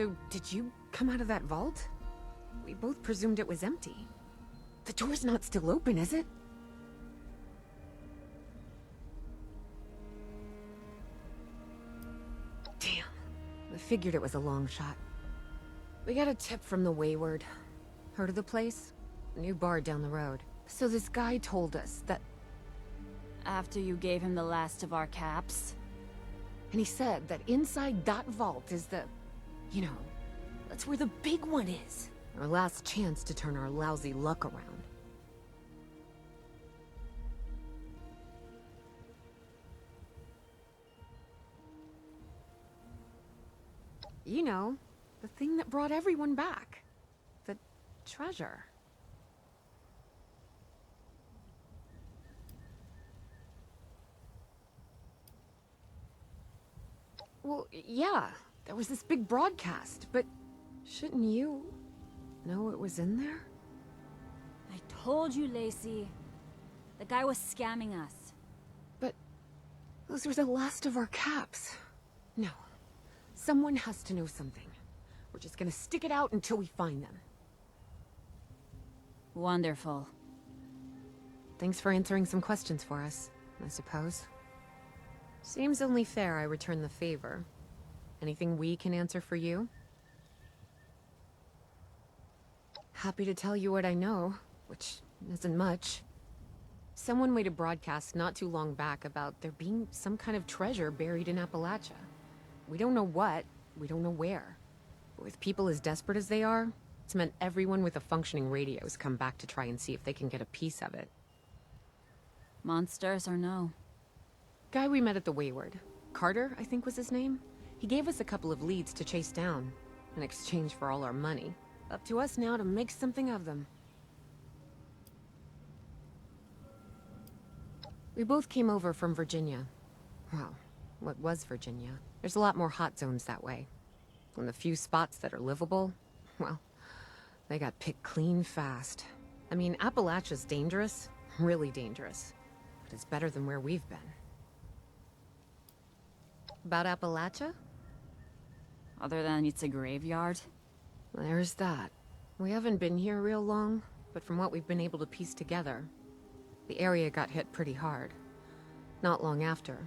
So, did you come out of that vault? We both presumed it was empty. The door's not still open, is it? Damn. I figured it was a long shot. We got a tip from the Wayward. Heard of the place? New bar down the road. So this guy told us that... After you gave him the last of our caps? And he said that inside that vault is the... You know, that's where the big one is. Our last chance to turn our lousy luck around. You know, the thing that brought everyone back. The treasure. Well, yeah, there was this big broadcast, but shouldn't you know it was in there? I told you, Lacey. The guy was scamming us. But those were the last of our caps. No. Someone has to know something. We're just gonna stick it out until we find them. Wonderful. Thanks for answering some questions for us, I suppose. Seems only fair I return the favor. Anything we can answer for you? Happy to tell you what I know, which isn't much. Someone made a broadcast not too long back about there being some kind of treasure buried in Appalachia. We don't know what, we don't know where. But with people as desperate as they are, it's meant everyone with a functioning radio has come back to try and see if they can get a piece of it. Monsters or no? Guy we met at the Wayward. Carter, I think was his name. He gave us a couple of leads to chase down, in exchange for all our money. Up to us now to make something of them. We both came over from Virginia. Well, what was Virginia? There's a lot more hot zones that way. And the few spots that are livable, well, they got picked clean fast. I mean, Appalachia's dangerous, really dangerous. But it's better than where we've been. About Appalachia? Other than it's a graveyard? There's that. We haven't been here real long, but from what we've been able to piece together, the area got hit pretty hard. Not long after,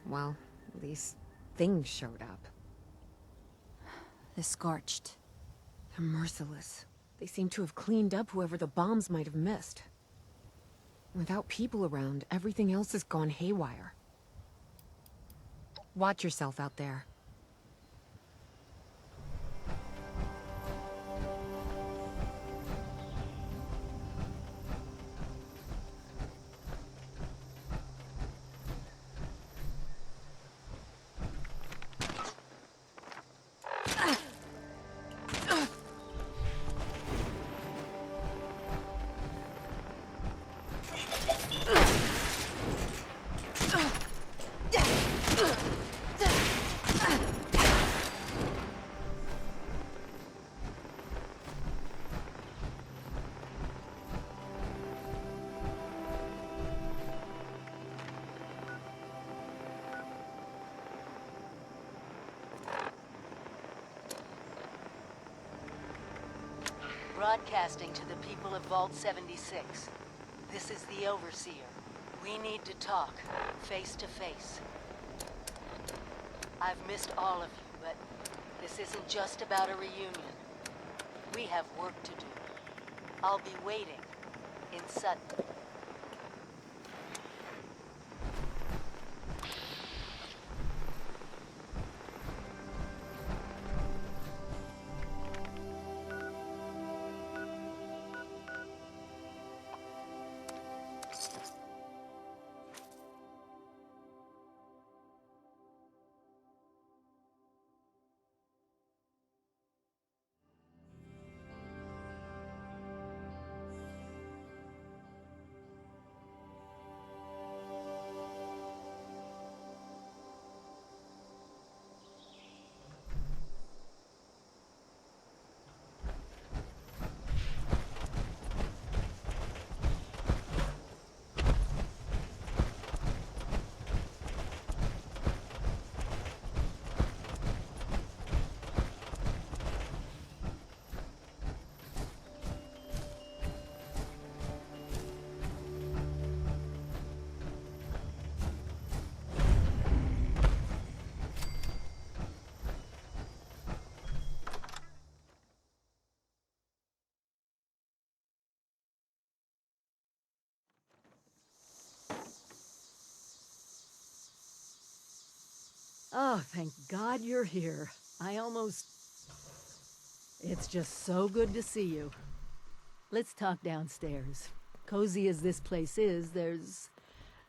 well, these things showed up. The Scorched. They're merciless. They seem to have cleaned up whoever the bombs might have missed. Without people around, everything else has gone haywire. Watch yourself out there. Broadcasting to the people of Vault 76. This is the Overseer. We need to talk, face to face. I've missed all of you, but this isn't just about a reunion. We have work to do. I'll be waiting in Sutton. Oh, thank God you're here. I almost... It's just so good to see you. Let's talk downstairs. Cozy as this place is, there's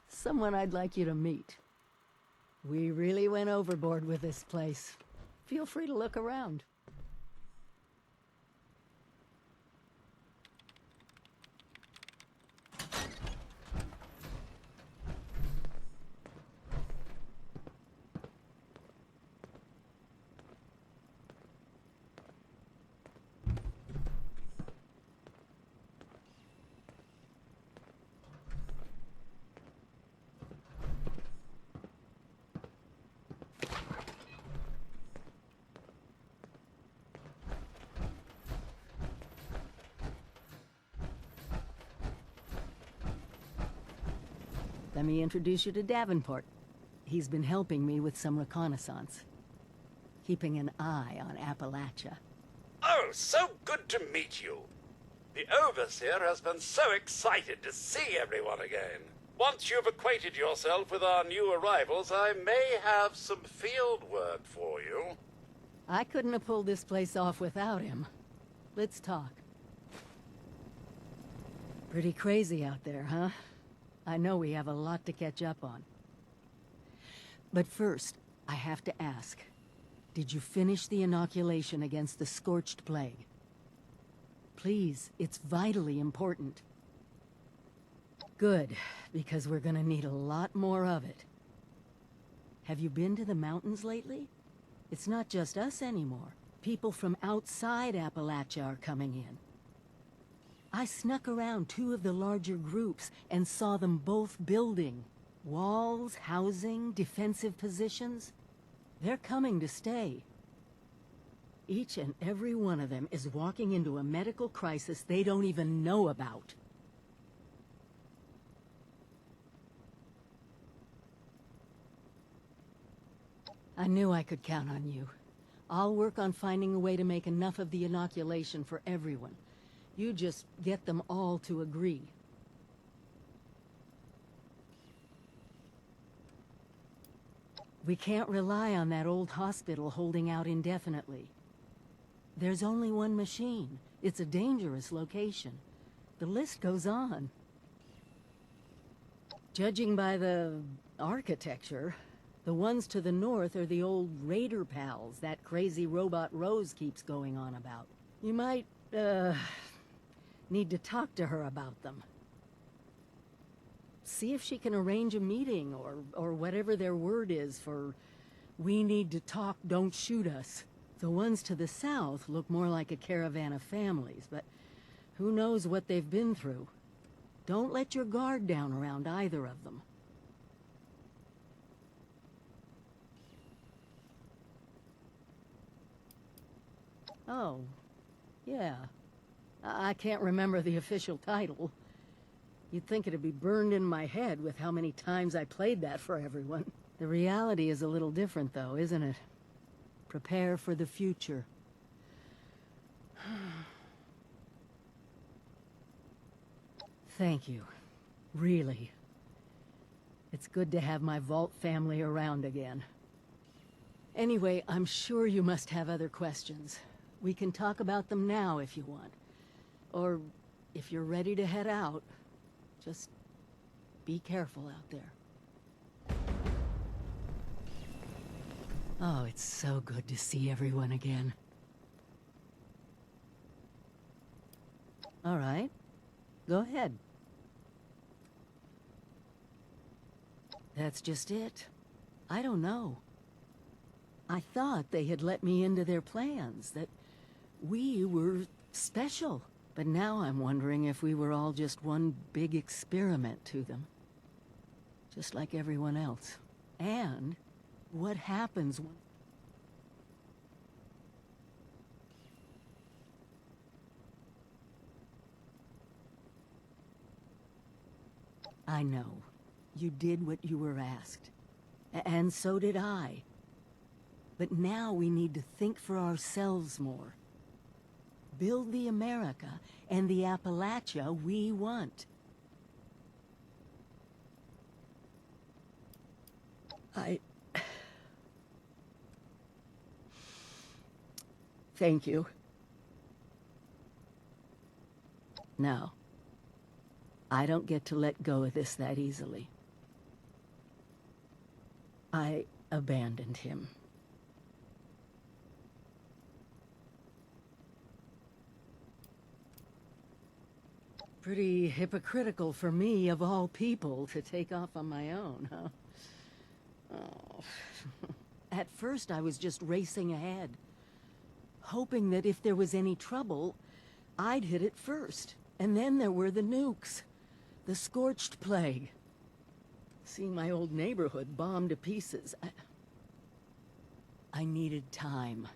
someone I'd like you to meet. We really went overboard with this place. Feel free to look around. Let me introduce you to Davenport. He's been helping me with some reconnaissance. Keeping an eye on Appalachia. Oh, so good to meet you. The Overseer has been so excited to see everyone again. Once you've acquainted yourself with our new arrivals, I may have some field work for you. I couldn't have pulled this place off without him. Let's talk. Pretty crazy out there, huh? I know we have a lot to catch up on. But first, I have to ask. Did you finish the inoculation against the Scorched Plague? Please, it's vitally important. Good, because we're gonna need a lot more of it. Have you been to the mountains lately? It's not just us anymore. People from outside Appalachia are coming in. I snuck around two of the larger groups and saw them both building. Walls, housing, defensive positions. They're coming to stay. Each and every one of them is walking into a medical crisis they don't even know about. I knew I could count on you. I'll work on finding a way to make enough of the inoculation for everyone. You just get them all to agree. We can't rely on that old hospital holding out indefinitely. There's only one machine. It's a dangerous location. The list goes on. Judging by the architecture, the ones to the north are the old Raider pals that crazy robot Rose keeps going on about. You might, need to talk to her about them. See if she can arrange a meeting, or whatever their word is for, we need to talk, don't shoot us. The ones to the south look more like a caravan of families, but who knows what they've been through. Don't let your guard down around either of them. Oh, yeah. I can't remember the official title. You'd think it'd be burned in my head with how many times I played that for everyone. The reality is a little different, though, isn't it? Prepare for the future. Thank you. Really. It's good to have my Vault family around again. Anyway, I'm sure you must have other questions. We can talk about them now if you want. Or if you're ready to head out, just be careful out there. Oh, it's so good to see everyone again. All right. Go ahead. That's just it. I don't know. I thought they had let me into their plans, that we were special. But now I'm wondering if we were all just one big experiment to them. Just like everyone else. And what happens when... I know. You did what you were asked. And so did I. But now we need to think for ourselves more. Build the America and the Appalachia we want. Thank you. No. I don't get to let go of this that easily. I abandoned him. Pretty hypocritical for me, of all people, to take off on my own, huh? Oh. At first, I was just racing ahead, hoping that if there was any trouble, I'd hit it first. And then there were the nukes, the scorched plague. Seeing my old neighborhood bombed to pieces, I needed time.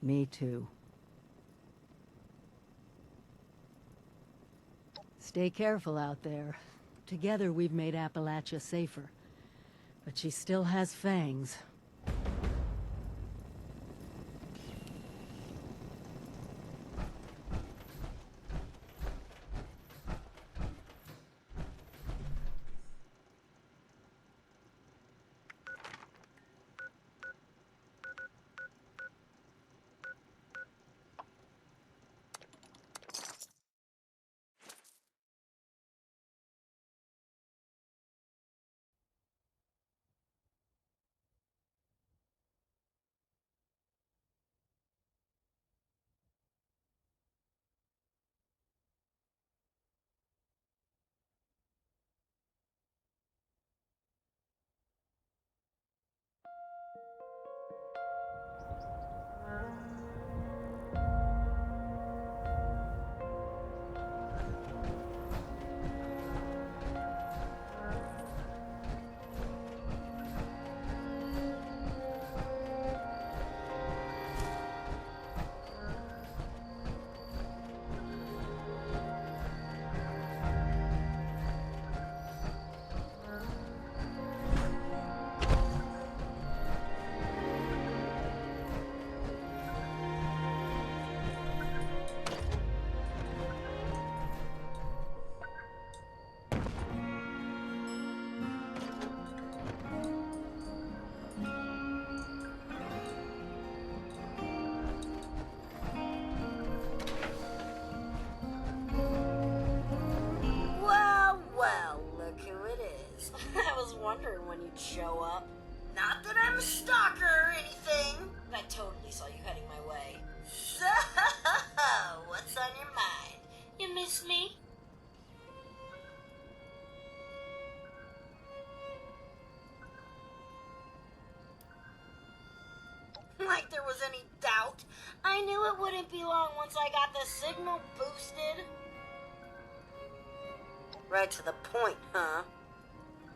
Me too. Stay careful out there. Together we've made Appalachia safer. But she still has fangs. Well, look who it is. I was wondering when you'd show up. Not that I'm a stalker or anything. I totally saw you heading my way. So, what's on your mind? You miss me? Like there was any doubt. I knew it wouldn't be long once I got the signal boosted. Right to the point, huh?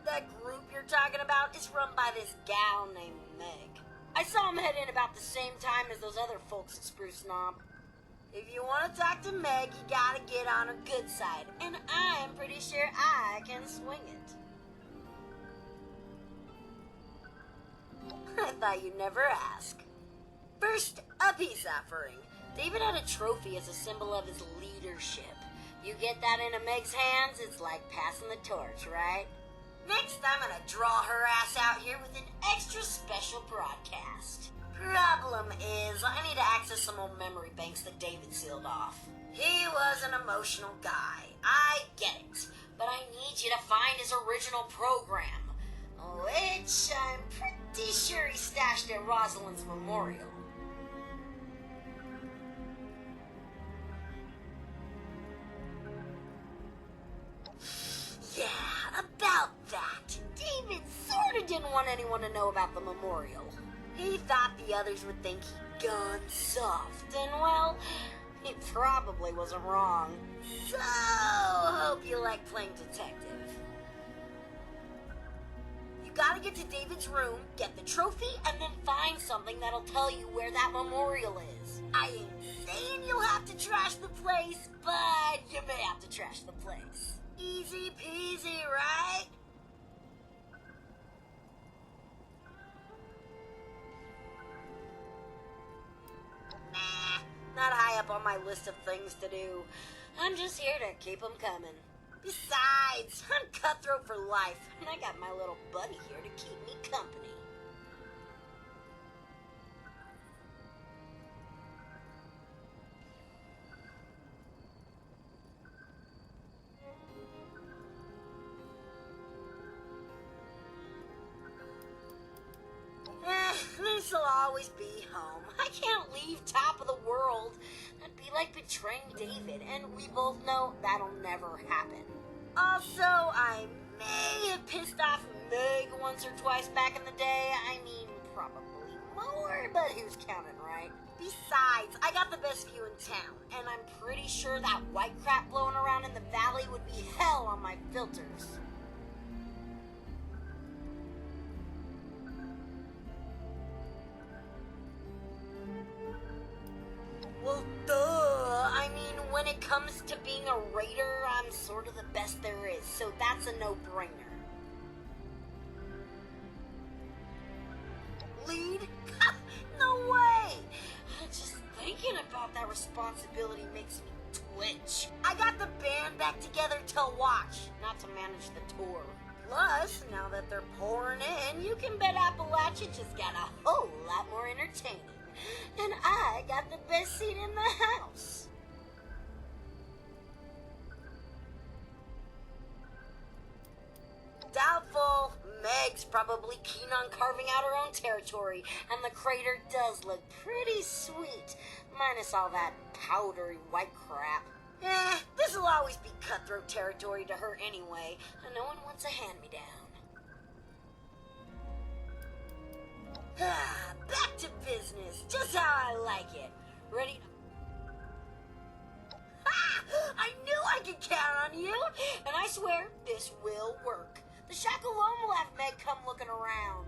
That group you're talking about is run by this gal named Meg. I saw him head in about the same time as those other folks at Spruce Knob. If you want to talk to Meg, you gotta get on her good side. And I'm pretty sure I can swing it. I thought you'd never ask. First, a peace offering. David had a trophy as a symbol of his leadership. You get that into Meg's hands, it's like passing the torch, right? Next, I'm gonna draw her ass out here with an extra special broadcast. Problem is, I need to access some old memory banks that David sealed off. He was an emotional guy. I get it. But I need you to find his original program, which I'm pretty sure he stashed at Rosalind's memorial. Yeah, about that. David sorta didn't want anyone to know about the memorial. He thought the others would think he'd gone soft, and well, he probably wasn't wrong. So, hope you like playing detective. You gotta get to David's room, get the trophy, and then find something that'll tell you where that memorial is. I ain't saying you'll have to trash the place, but you may have to trash the place. Easy peasy, right? Nah, not high up on my list of things to do. I'm just here to keep them coming. Besides, I'm cutthroat for life, and I got my little buddy here to keep me company. This'll always be home. I can't leave top of the world. That'd be like betraying David, and we both know that'll never happen. Also, I may have pissed off Meg once or twice back in the day. I mean, probably more, but who's counting, right? Besides, I got the best view in town, and I'm pretty sure that white crap blowing around in the valley would be hell on my filters. Well, duh. I mean, when it comes to being a raider, I'm sort of the best there is, so that's a no-brainer. Lead? No way! Just thinking about that responsibility makes me twitch. I got the band back together to watch, not to manage the tour. Plus, now that they're pouring in, you can bet Appalachia just got a whole lot more entertaining. And I got the best seat in the house. Doubtful. Meg's probably keen on carving out her own territory, and the crater does look pretty sweet, minus all that powdery white crap. This'll always be cutthroat territory to her anyway, and no one wants a hand-me-down. Back to business, just how I like it. Ready? I knew I could count on you, and I swear this will work. The shack alone will have Meg come looking around.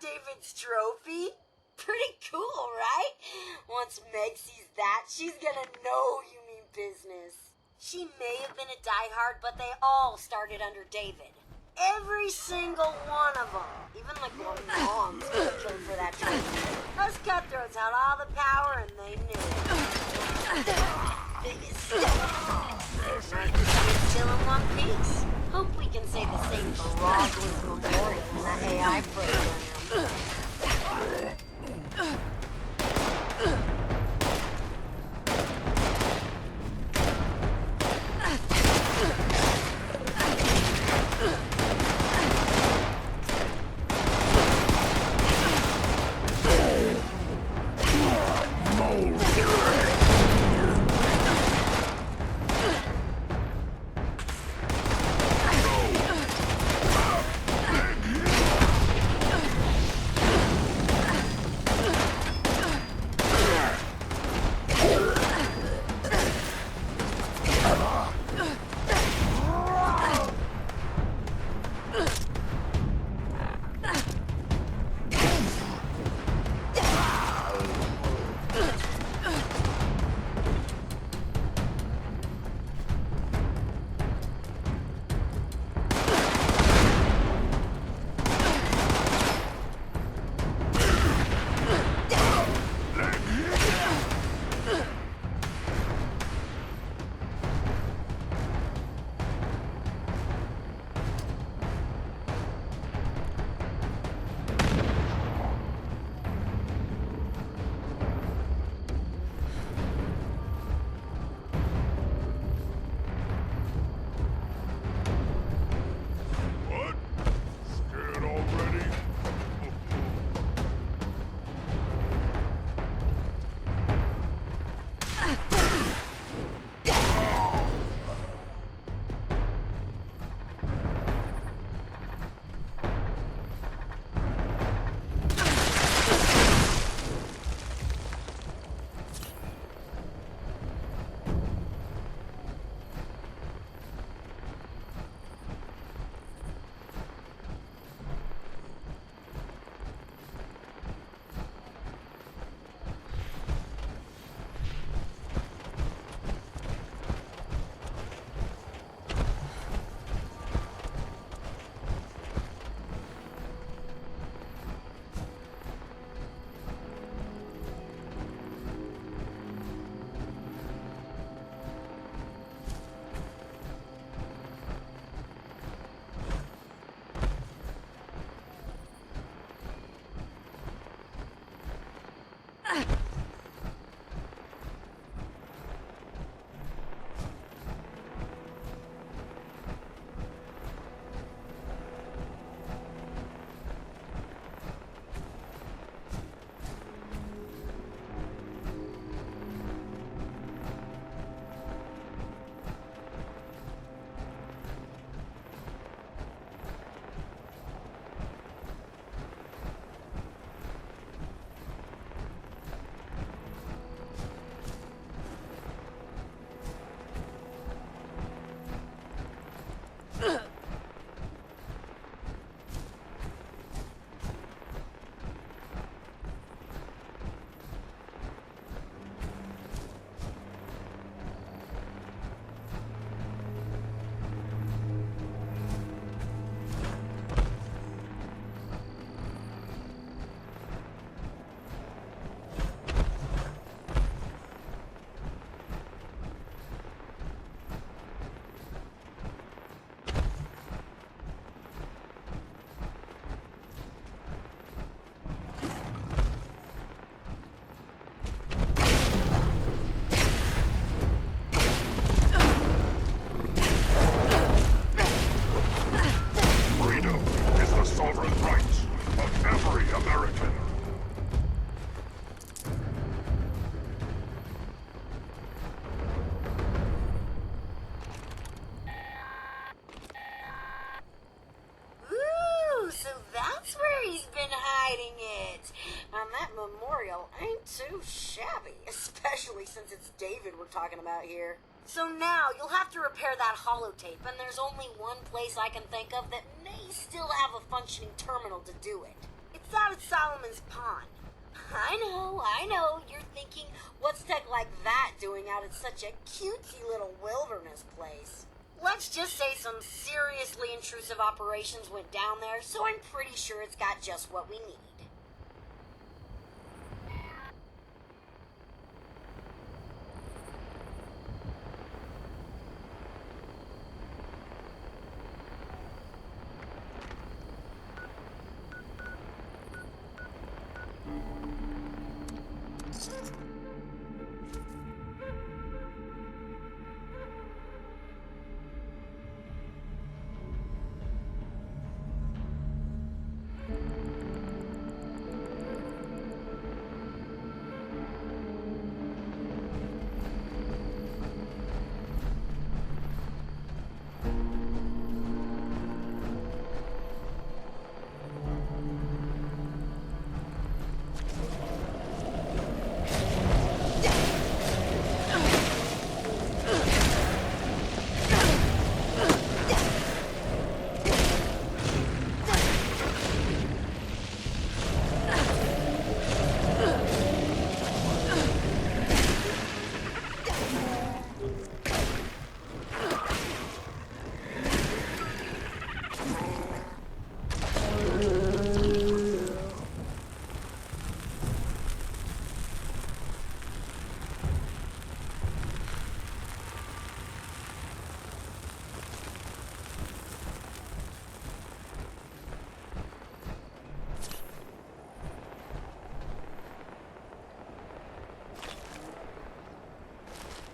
David's trophy? Pretty cool, right? Once Meg sees that, she's gonna know you mean business. She may have been a diehard, but they all started under David. Every single one of them. Even like moms got killed for that trophy. Those cutthroats had all the power and they knew it. Biggest Nice still in one piece. Hope we can say the same for Roslyn's memorial in the AI program. memorial ain't too shabby, especially since it's David we're talking about here. So now you'll have to repair that holotape, and there's only one place I can think of that may still have a functioning terminal to do it. It's It's out at Solomon's Pond. I know, you're thinking, what's tech like that doing out at such a cutesy little wilderness place? Let's just say some seriously intrusive operations went down there, so I'm pretty sure it's got just what we need.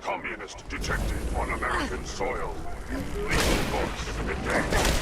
Communist detected on American soil. Lethal force detected.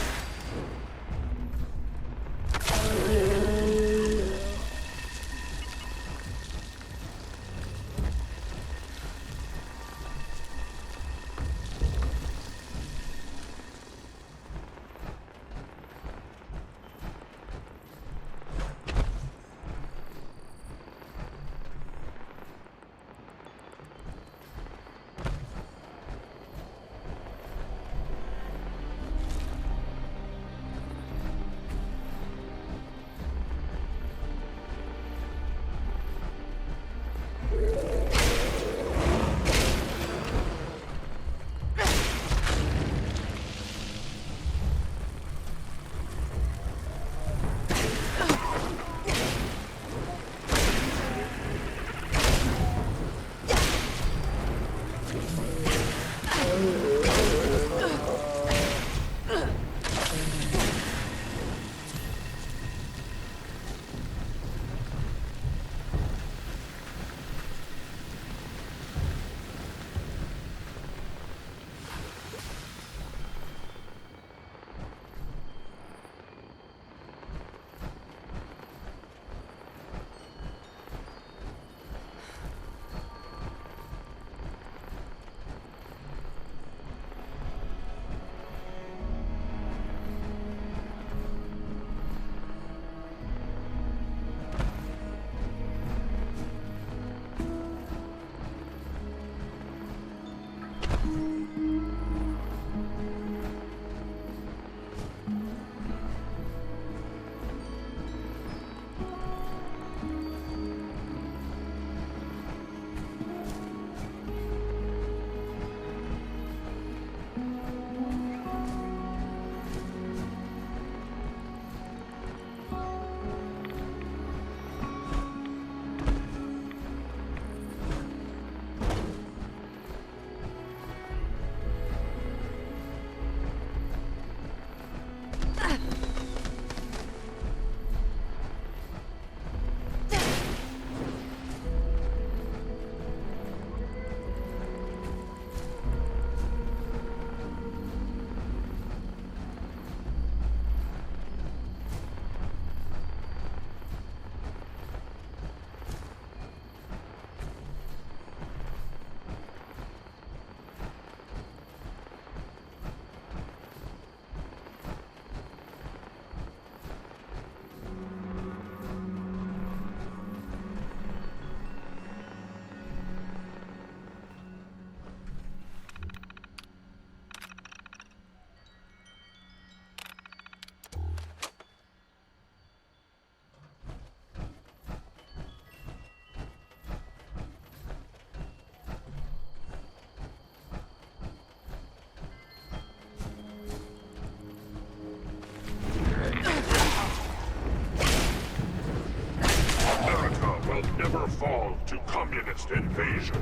against invasion.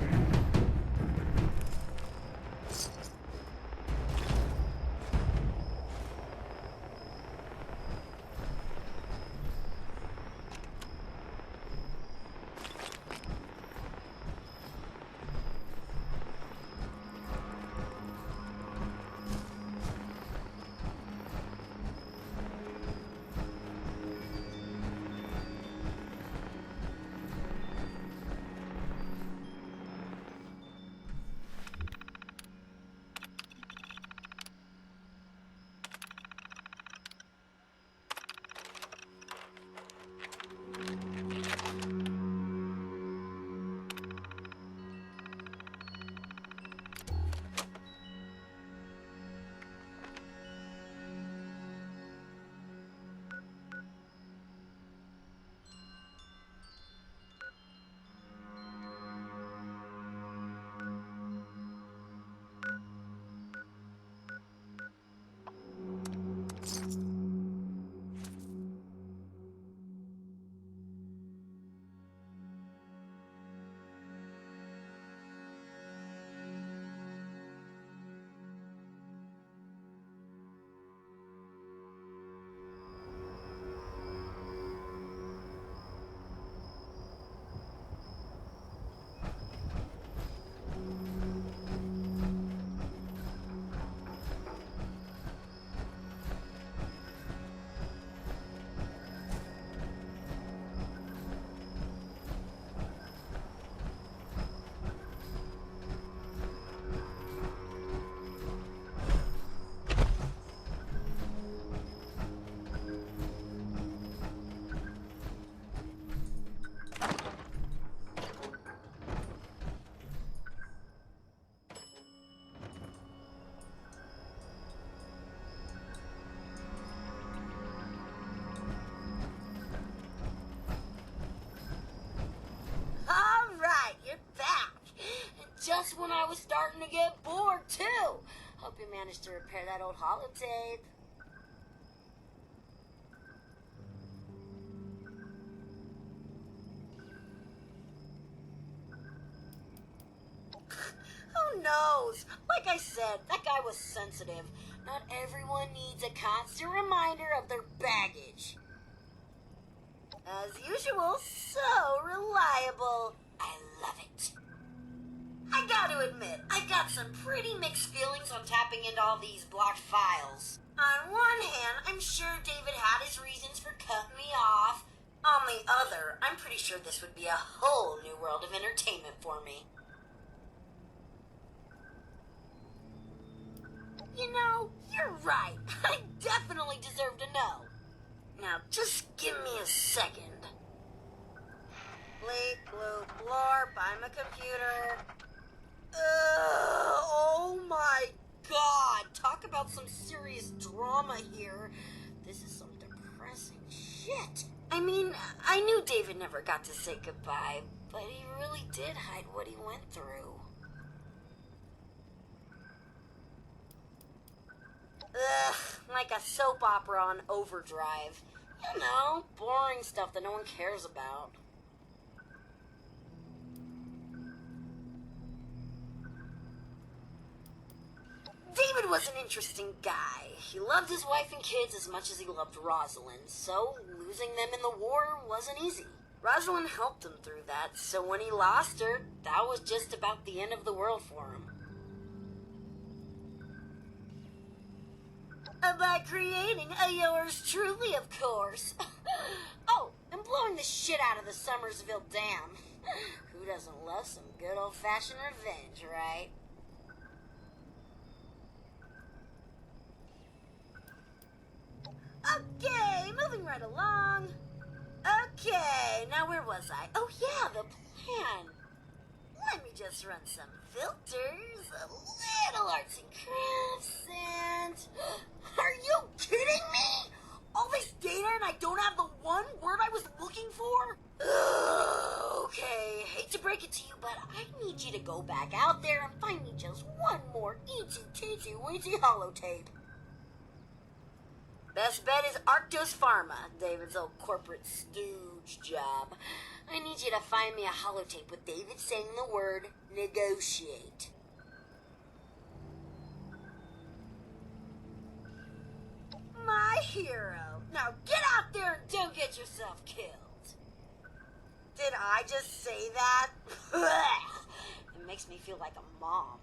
Just when I was starting to get bored, too. Hope you managed to repair that old holotape. Who knows? Like I said, that guy was sensitive. Not everyone needs a constant reminder of their baggage. As usual, so reliable. I love it. I gotta admit, I got some pretty mixed feelings on tapping into all these blocked files. On one hand, I'm sure David had his reasons for cutting me off. On the other, I'm pretty sure this would be a whole new world of entertainment for me. You know, you're right. I definitely deserve to know. Now, just give me a second. Bleep, bloop, blorp, I'm a computer. Oh my god! Talk about some serious drama here. This is some depressing shit. I mean, I knew David never got to say goodbye, but he really did hide what he went through. Ugh, like a soap opera on overdrive. You know, boring stuff that no one cares about. David was an interesting guy. He loved his wife and kids as much as he loved Rosalind, so losing them in the war wasn't easy. Rosalind helped him through that, so when he lost her, that was just about the end of the world for him. By creating a yours truly, of course. Oh, and blowing the shit out of the Summersville Dam. Who doesn't love some good old-fashioned revenge, right? Okay, moving right along. Okay, now where was I? Oh yeah, the plan. Let me just run some filters, a little arts and crafts, and... Are you kidding me? All this data and I don't have the one word I was looking for? Okay, hate to break it to you, but I need you to go back out there and find me just one more itsy-teensy-weensy holotape. Best bet is Arctos Pharma, David's old corporate stooge job. I need you to find me a holotape with David saying the word negotiate. My hero. Now get out there and don't get yourself killed. Did I just say that? It makes me feel like a mom.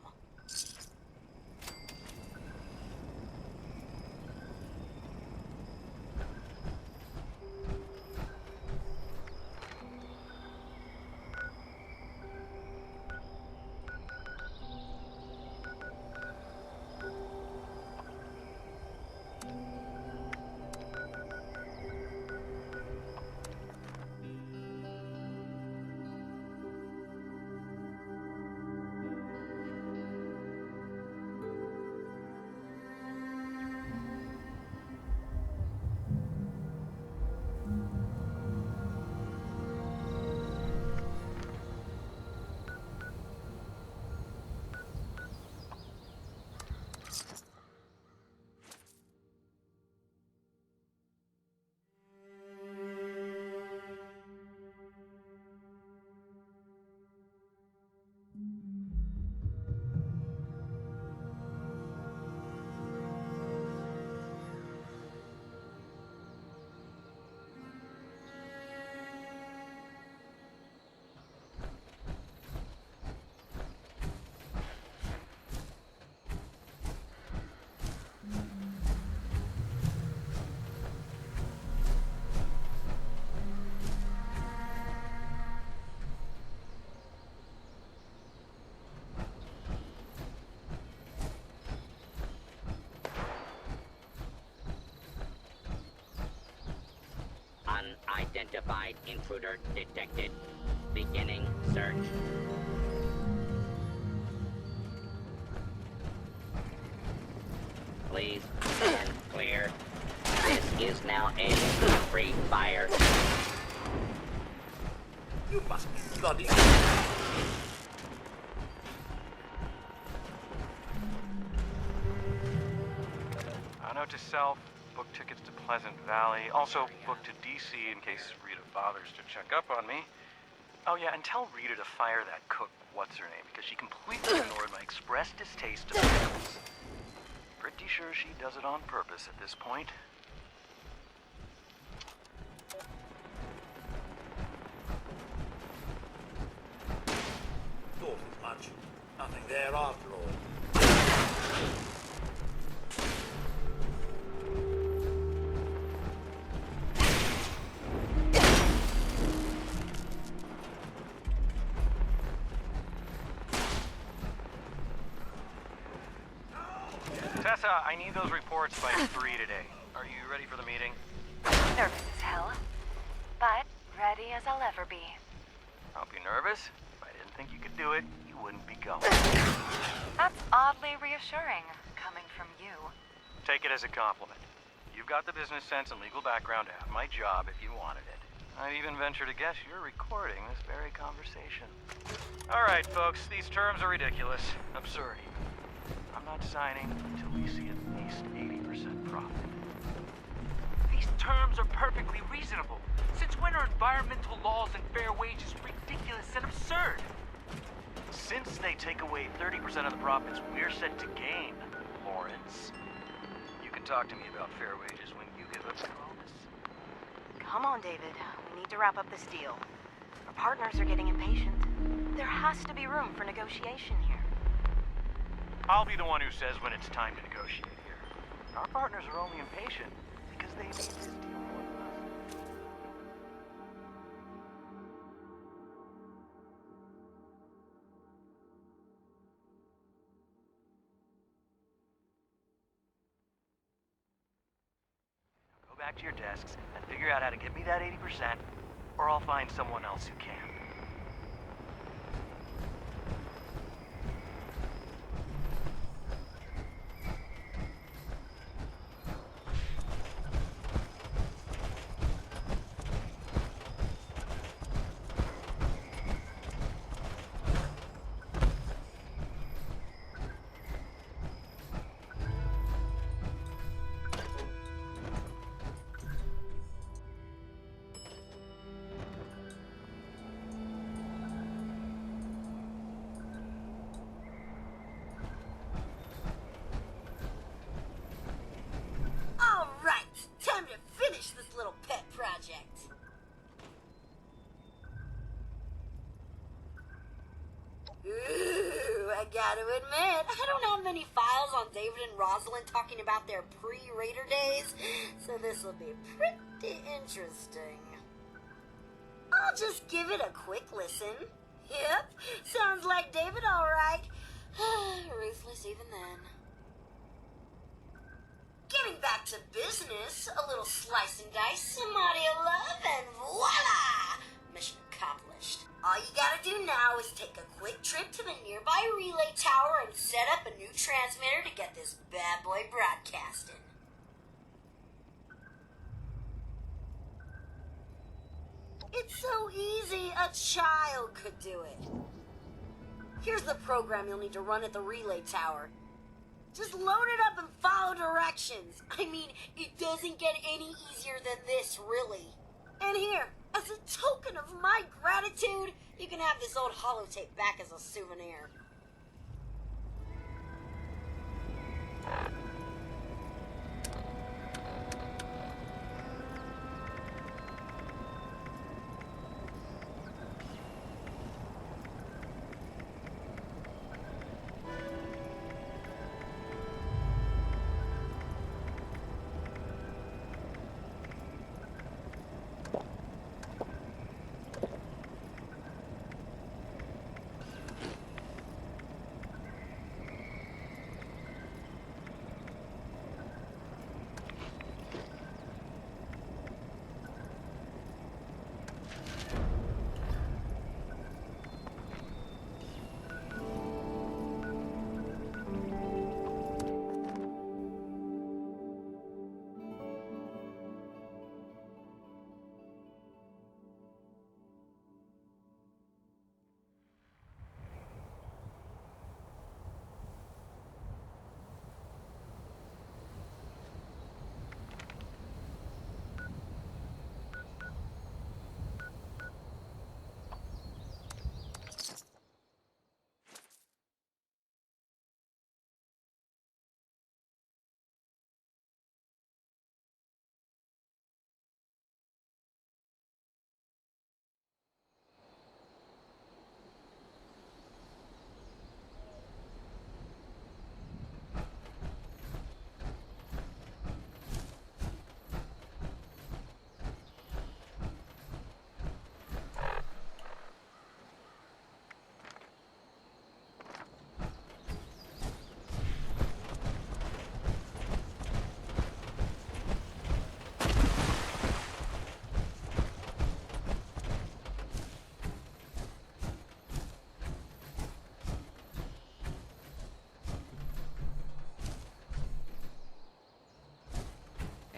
Unidentified intruder detected. Beginning search. Please stand clear. This is now a free fire. You must be bloody... Note to self, book tickets to Pleasant Valley. Also, book to DC in case Rita bothers to check up on me. Oh yeah, and tell Rita to fire that cook, what's-her-name, because she completely ignored my express distaste of pickles. Pretty sure she does it on purpose at this point. Thought as much. Nothing there after all. Tessa, I need those reports by 3 today. Are you ready for the meeting? Nervous as hell, but ready as I'll ever be. Don't be nervous. If I didn't think you could do it, you wouldn't be going. That's oddly reassuring, coming from you. Take it as a compliment. You've got the business sense and legal background to have my job if you wanted it. I'd even venture to guess you're recording this very conversation. All right, folks, these terms are ridiculous. Absurd. I'm not signing until we see at least 80% profit. These terms are perfectly reasonable. Since when are environmental laws and fair wages ridiculous and absurd? Since they take away 30% of the profits we're set to gain, Lawrence, you can talk to me about fair wages when you give up your bonus. Come on, David. We need to wrap up this deal. Our partners are getting impatient. There has to be room for negotiation here. I'll be the one who says when it's time to negotiate here. Our partners are only impatient because they need this deal more than us. Go back to your desks and figure out how to get me that 80%, or I'll find someone else who can. gotta admit, I don't have many files on David and Rosalind talking about their pre-Raider days, so this will be pretty interesting. I'll just give it a quick listen. Yep, sounds like David alright. Ruthless even then. Getting back to business, a little slice and dice, some audio love, and voila! Mission accomplished. All you gotta do now is take a quick trip to the nearby relay tower and set up a new transmitter to get this bad boy broadcasting. It's so easy, a child could do it. Here's the program you'll need to run at the relay tower. Just load it up and follow directions. I mean, it doesn't get any easier than this, really. And here, as a token of my gratitude, you can have this old holotape back as a souvenir.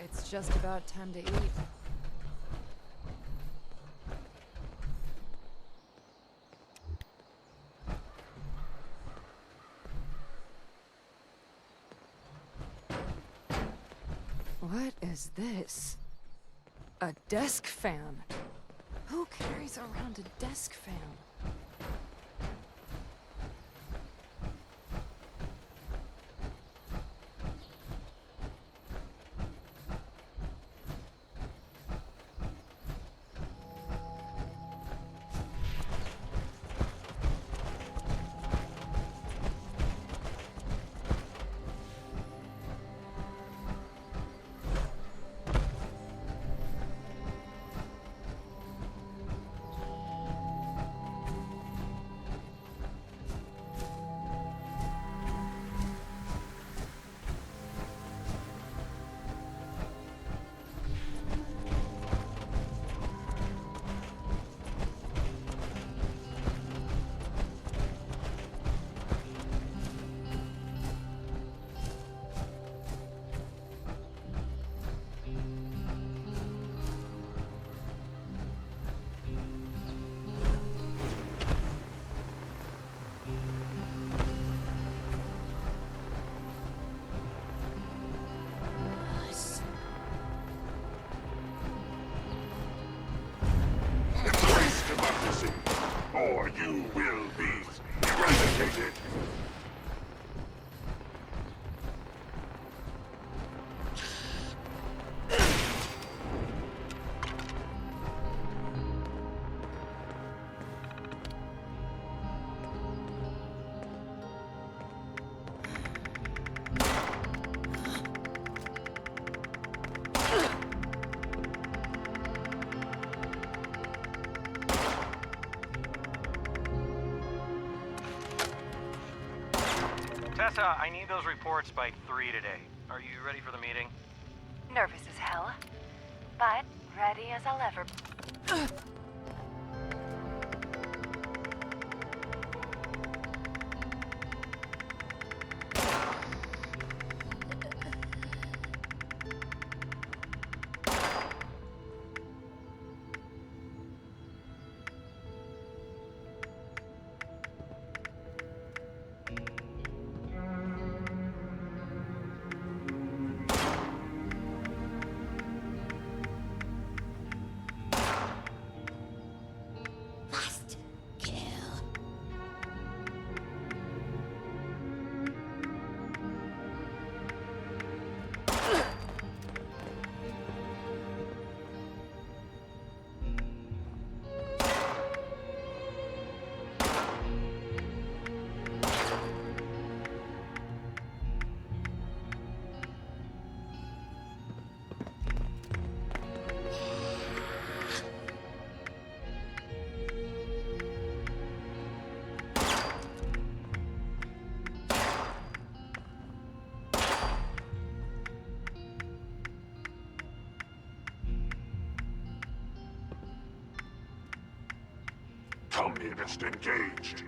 It's just about time to eat. What is this? A desk fan? Who carries around a desk fan? Tessa, I need those reports by 3 today. Are you ready for the meeting? Nervous as hell, but ready as I'll ever. Last kill. Communist engaged.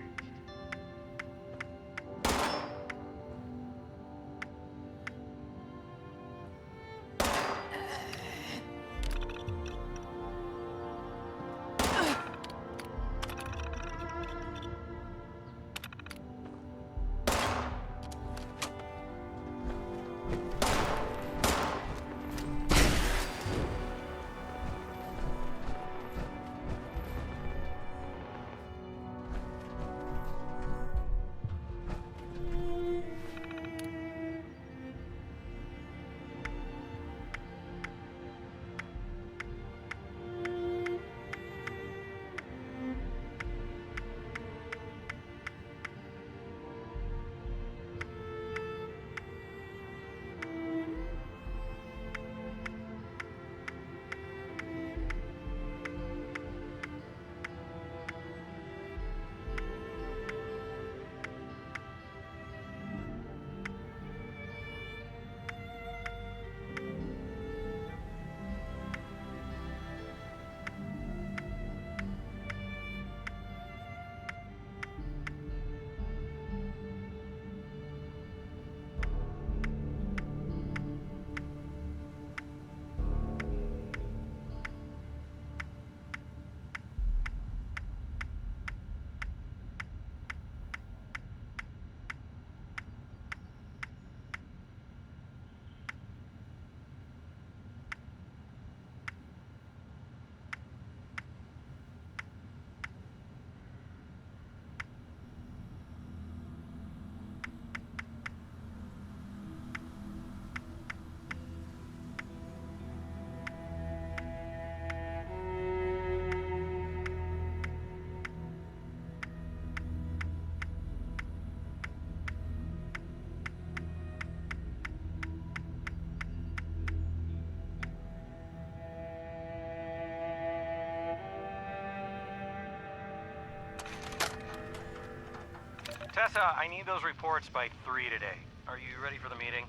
Tessa, I need those reports by 3 today. Are you ready for the meeting?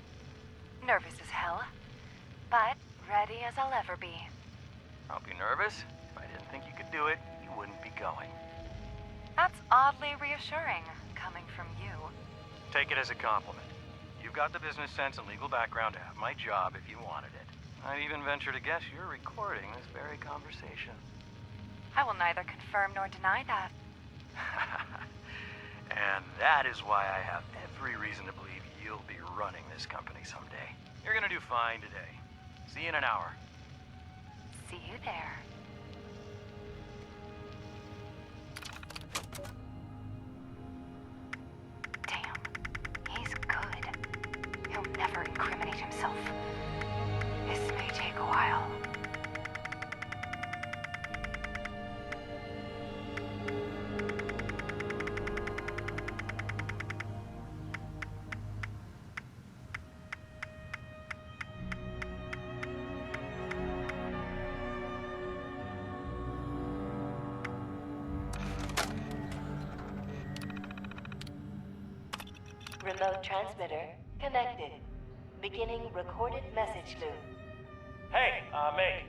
Nervous as hell, but ready as I'll ever be. I'll be nervous. If I didn't think you could do it, you wouldn't be going. That's oddly reassuring, coming from you. Take it as a compliment. You've got the business sense and legal background to have my job if you wanted it. I'd even venture to guess you're recording this very conversation. I will neither confirm nor deny that. And that is why I have every reason to believe you'll be running this company someday. You're gonna do fine today. See you in an hour. See you there. Damn, he's good. He'll never incriminate himself. This may take a while. Remote transmitter connected. Beginning recorded message loop. Hey, Meg.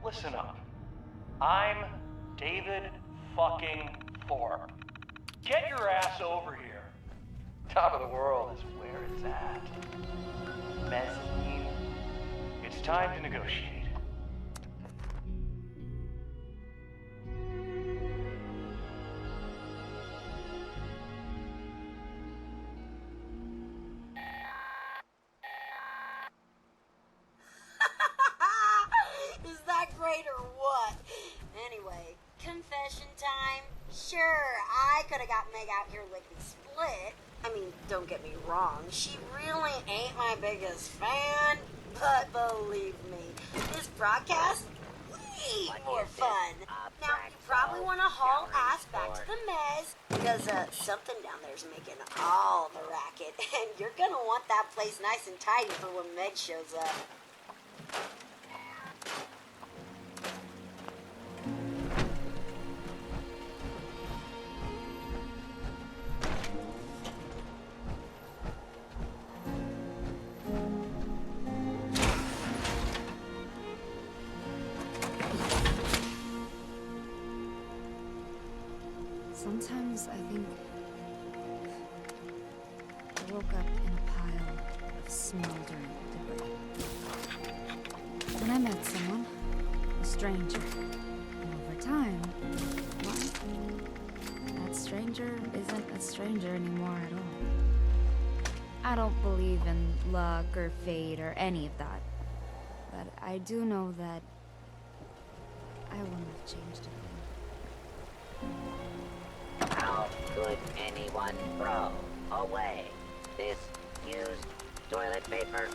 Listen up. I'm David fucking Thorpe. Get your ass over here. Top of the world is where it's at. Mezzanine. It's time to negotiate. Is that great or what? Anyway, confession time. Sure, I could have got Meg out here lickety split. I mean, don't get me wrong, she really ain't my biggest fan, but believe me, this broadcast, way more fun. Now, you probably want to haul ass back to the mez, because something down there's making all the racket, and you're gonna want that place nice and tidy for when Meg shows up. Sometimes I think I woke up in a pile of smoldering debris. Then I met someone, a stranger. And over time, well, that stranger isn't a stranger anymore at all. I don't believe in luck or fate or any of that. But I do know that I wouldn't have changed a thing. How could anyone throw away this used toilet paper?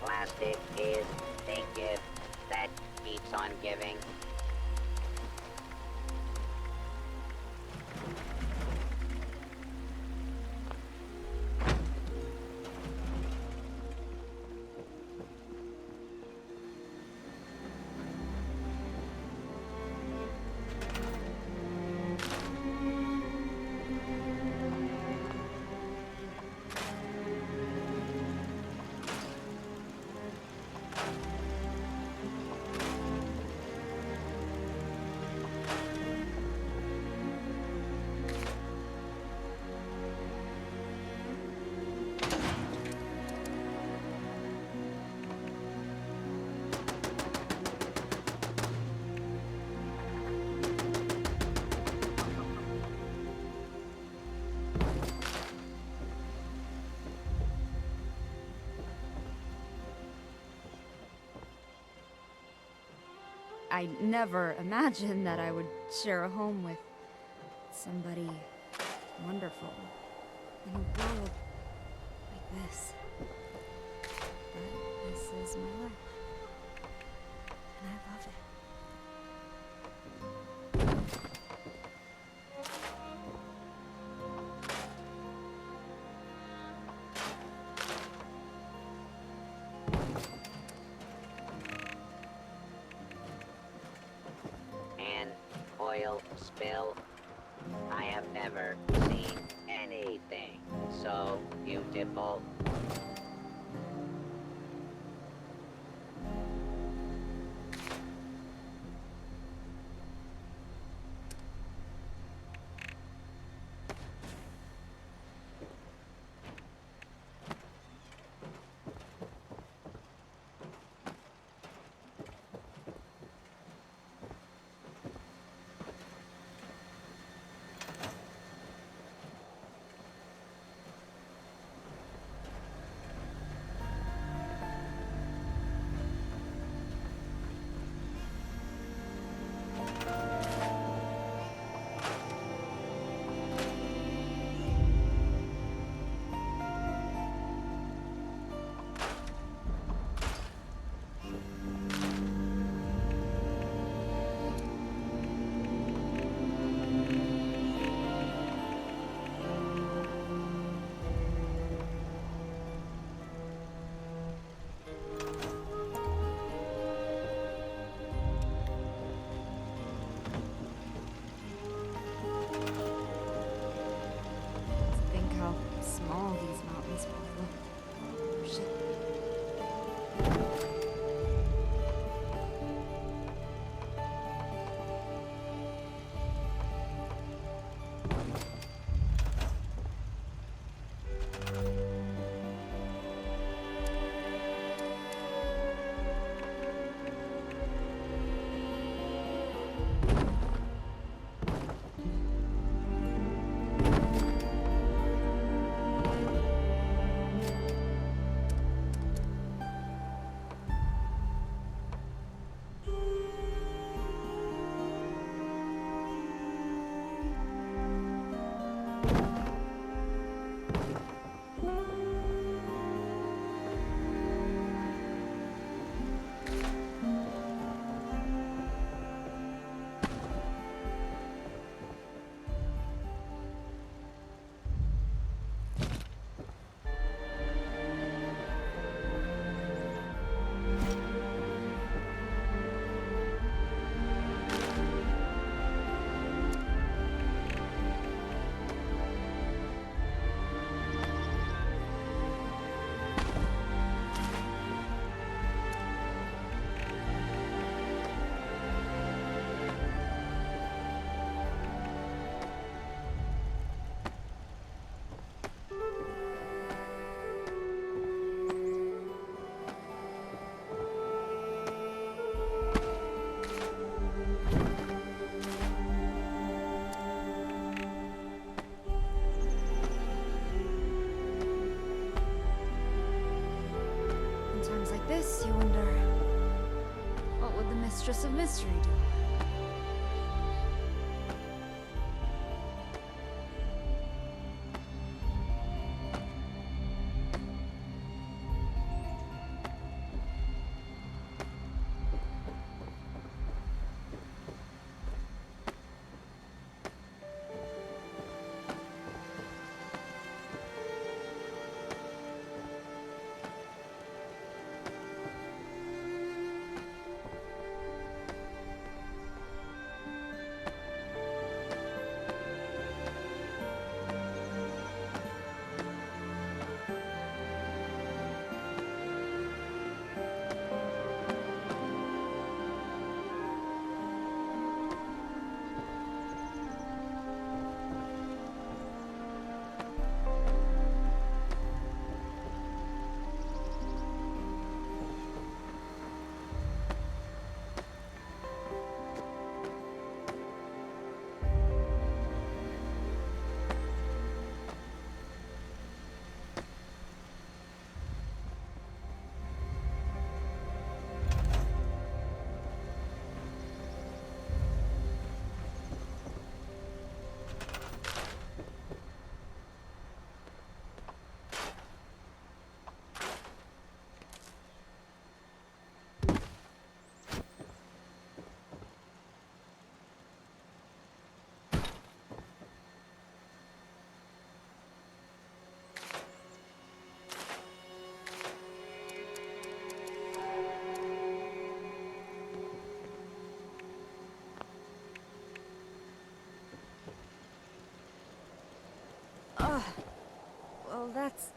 Plastic is the gift that keeps on giving. I never imagined that I would share a home with somebody wonderful in a world like this. But this is my life, and I love it. Oil spill. I have never seen anything so beautiful. of mystery door. Well, that's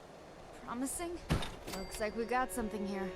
promising. Looks like we got something here.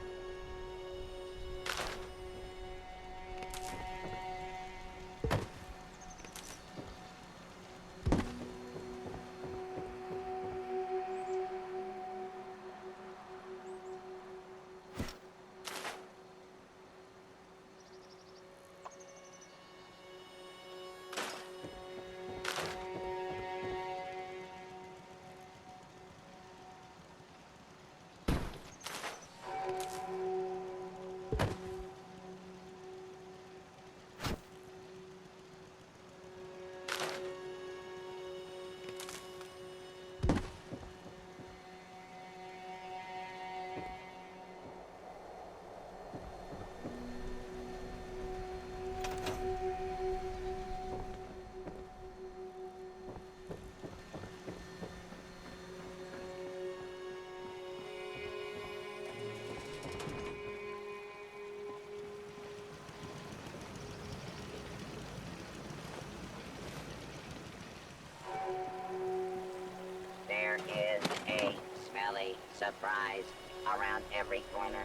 There is a smelly surprise around every corner.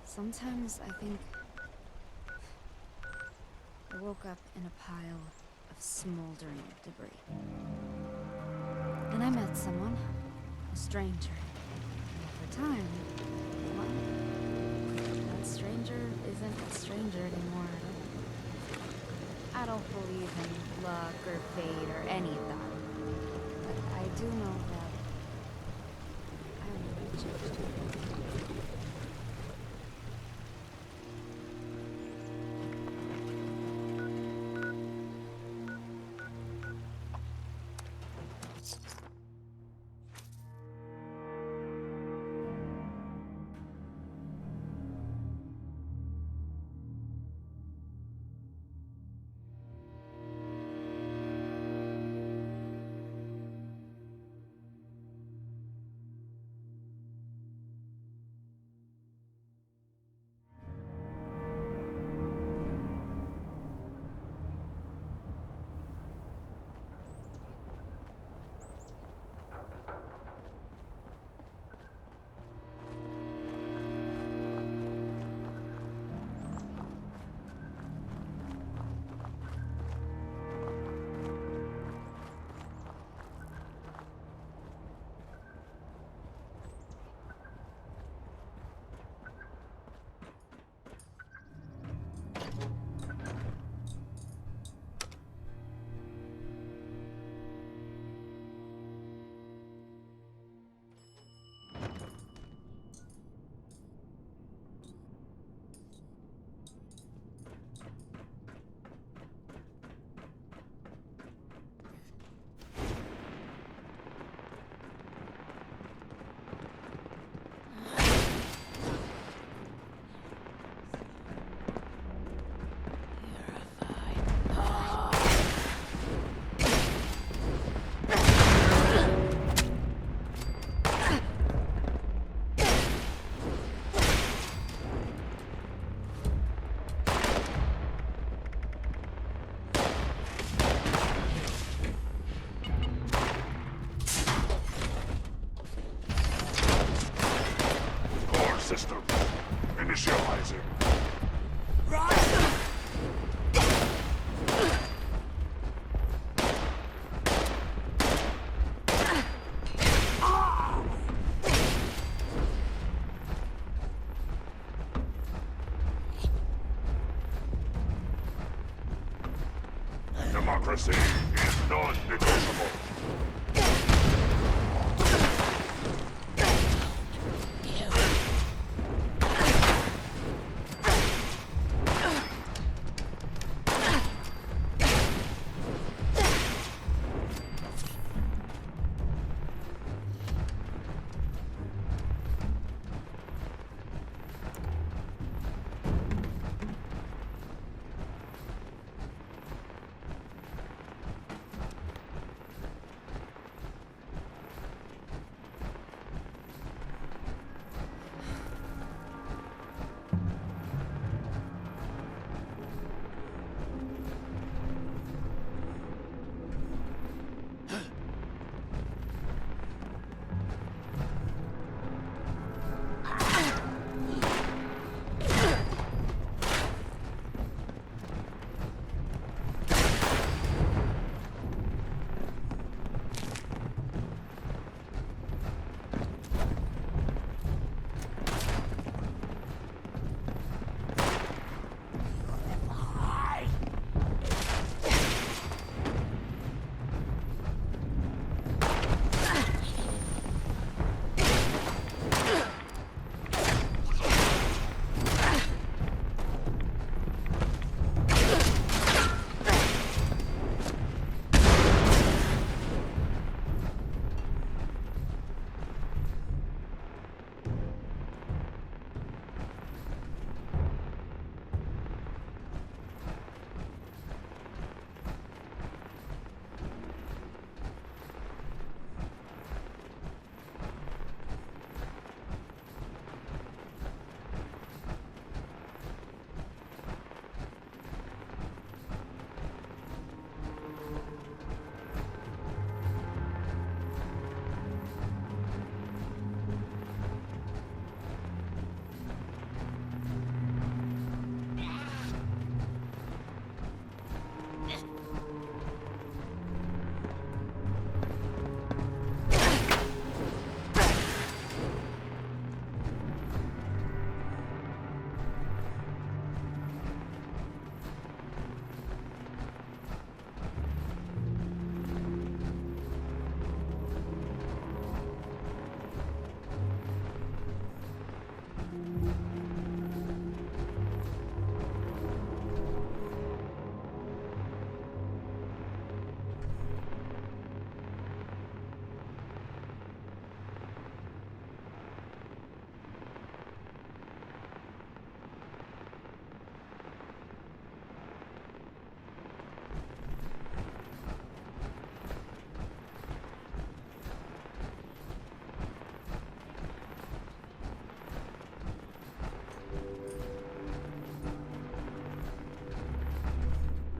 Sometimes I think I woke up in a pile of smoldering debris. Then I met someone, a stranger. And over time, well, that stranger isn't a stranger anymore at all. I don't believe in luck or fate or any of that. But I do know that I will be judged. Democracy is non-negotiable.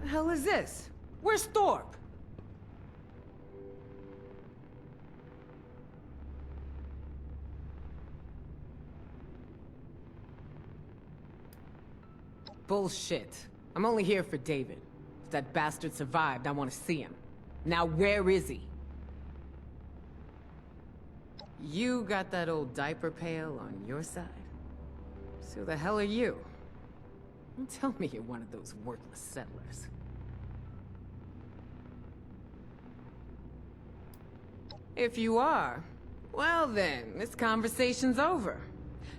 The hell is this? Where's Thorpe? Bullshit. I'm only here for David. If that bastard survived, I want to see him. Now where is he? You got that old diaper pail on your side? So who the hell are you? Don't tell me you're one of those worthless settlers. If you are, well then, this conversation's over.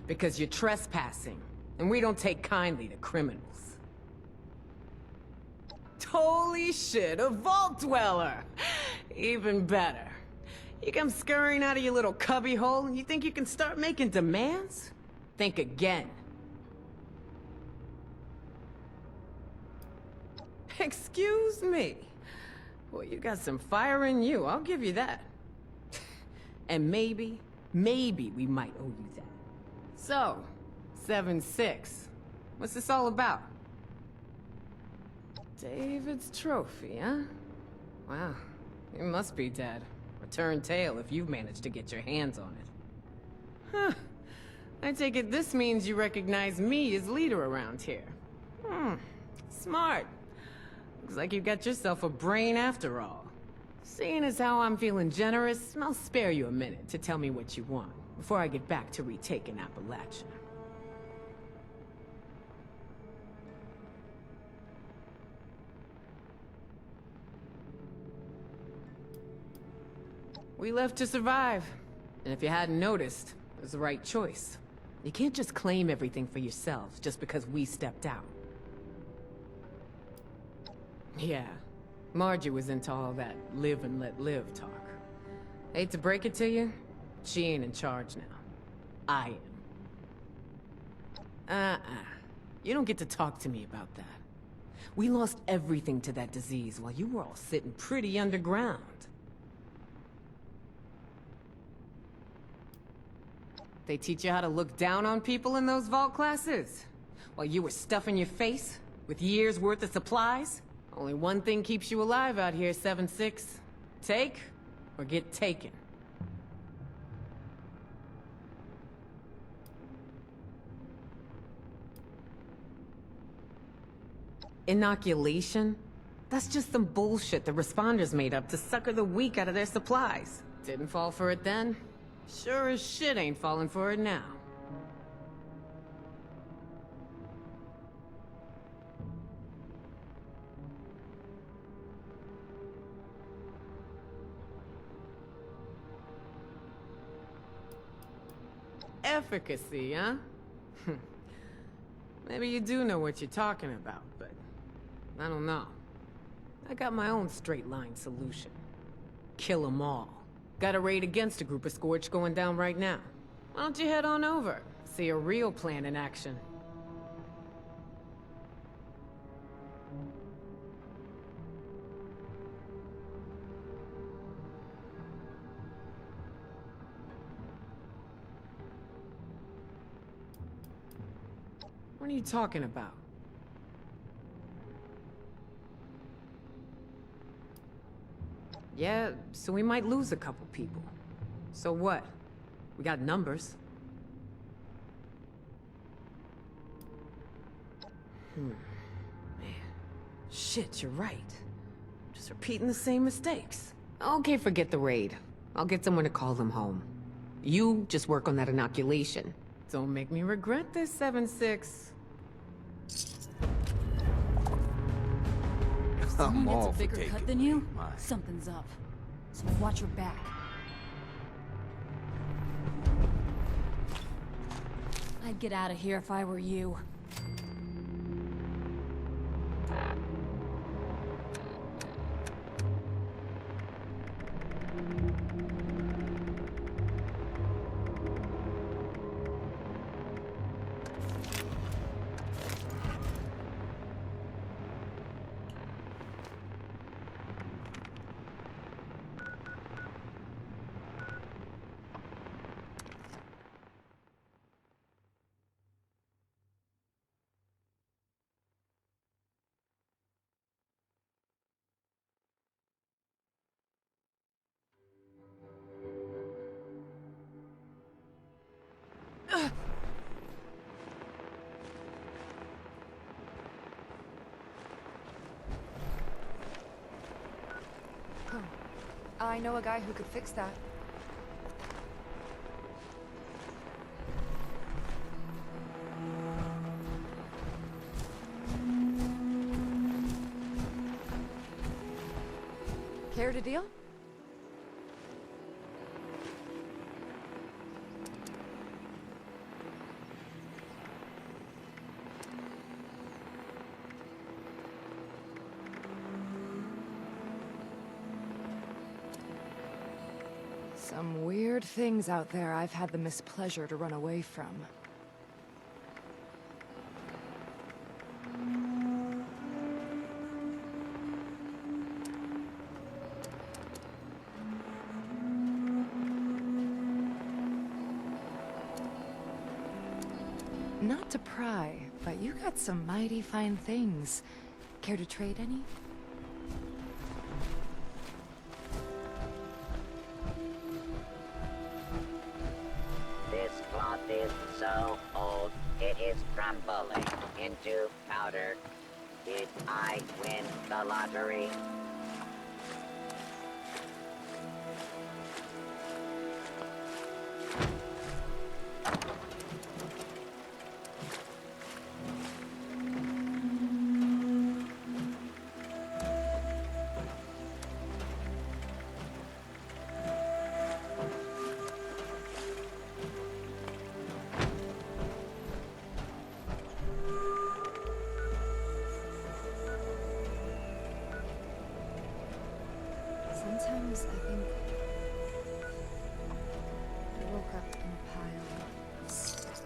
Because you're trespassing, and we don't take kindly to criminals. Holy shit, a vault dweller! Even better. You come scurrying out of your little cubbyhole and you think you can start making demands? Think again. Excuse me. Well, you got some fire in you, I'll give you that. And maybe we might owe you that. So, 7-6. What's this all about? David's trophy, huh? Wow, it must be dead. Return tale if you've managed to get your hands on it. Huh. I take it this means you recognize me as leader around here. Smart. Looks like you got yourself a brain after all. Seeing as how I'm feeling generous, I'll spare you a minute to tell me what you want before I get back to retaking Appalachia. We left to survive. And if you hadn't noticed, it was the right choice. You can't just claim everything for yourselves just because we stepped out. Yeah, Margie was into all that live and let live talk. Hate to break it to you, she ain't in charge now. I am. You don't get to talk to me about that. We lost everything to that disease while you were all sitting pretty underground. They teach you how to look down on people in those vault classes? While you were stuffing your face with years' worth of supplies? Only one thing keeps you alive out here, 7-6. Take or get taken. Inoculation? That's just some bullshit the responders made up to sucker the weak out of their supplies. Didn't fall for it then. Sure as shit ain't falling for it now. Efficacy, huh? Maybe you do know what you're talking about, but I don't know. I got my own straight-line solution. Kill 'em all. Got a raid against a group of Scorch going down right now. Why don't you head on over? See a real plan in action. What are you talking about? Yeah, so we might lose a couple people. So what? We got numbers. Man. Shit, you're right. Just repeating the same mistakes. Okay, forget the raid. I'll get someone to call them home. You just work on that inoculation. Don't make me regret this, 7-6. Someone gets a bigger cut than you, something's up. So watch your back. I'd get out of here if I were you. I know a guy who could fix that. Care to deal? Some weird things out there I've had the mispleasure to run away from. Not to pry, but you got some mighty fine things. Care to trade any? This cloth is so old, it is crumbling into powder. Did I win the lottery? Sometimes I think I woke up in a pile of stuff.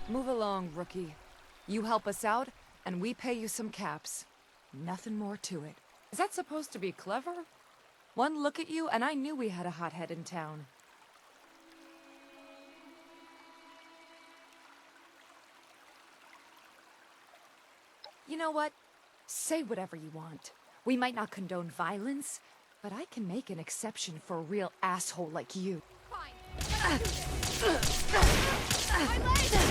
Move along, rookie. You help us out, and we pay you some caps. Nothing more to it. Is that supposed to be clever? One look at you, and I knew we had a hothead in town. You know what? Say whatever you want. We might not condone violence, but I can make an exception for a real asshole like you. Fine. My leg!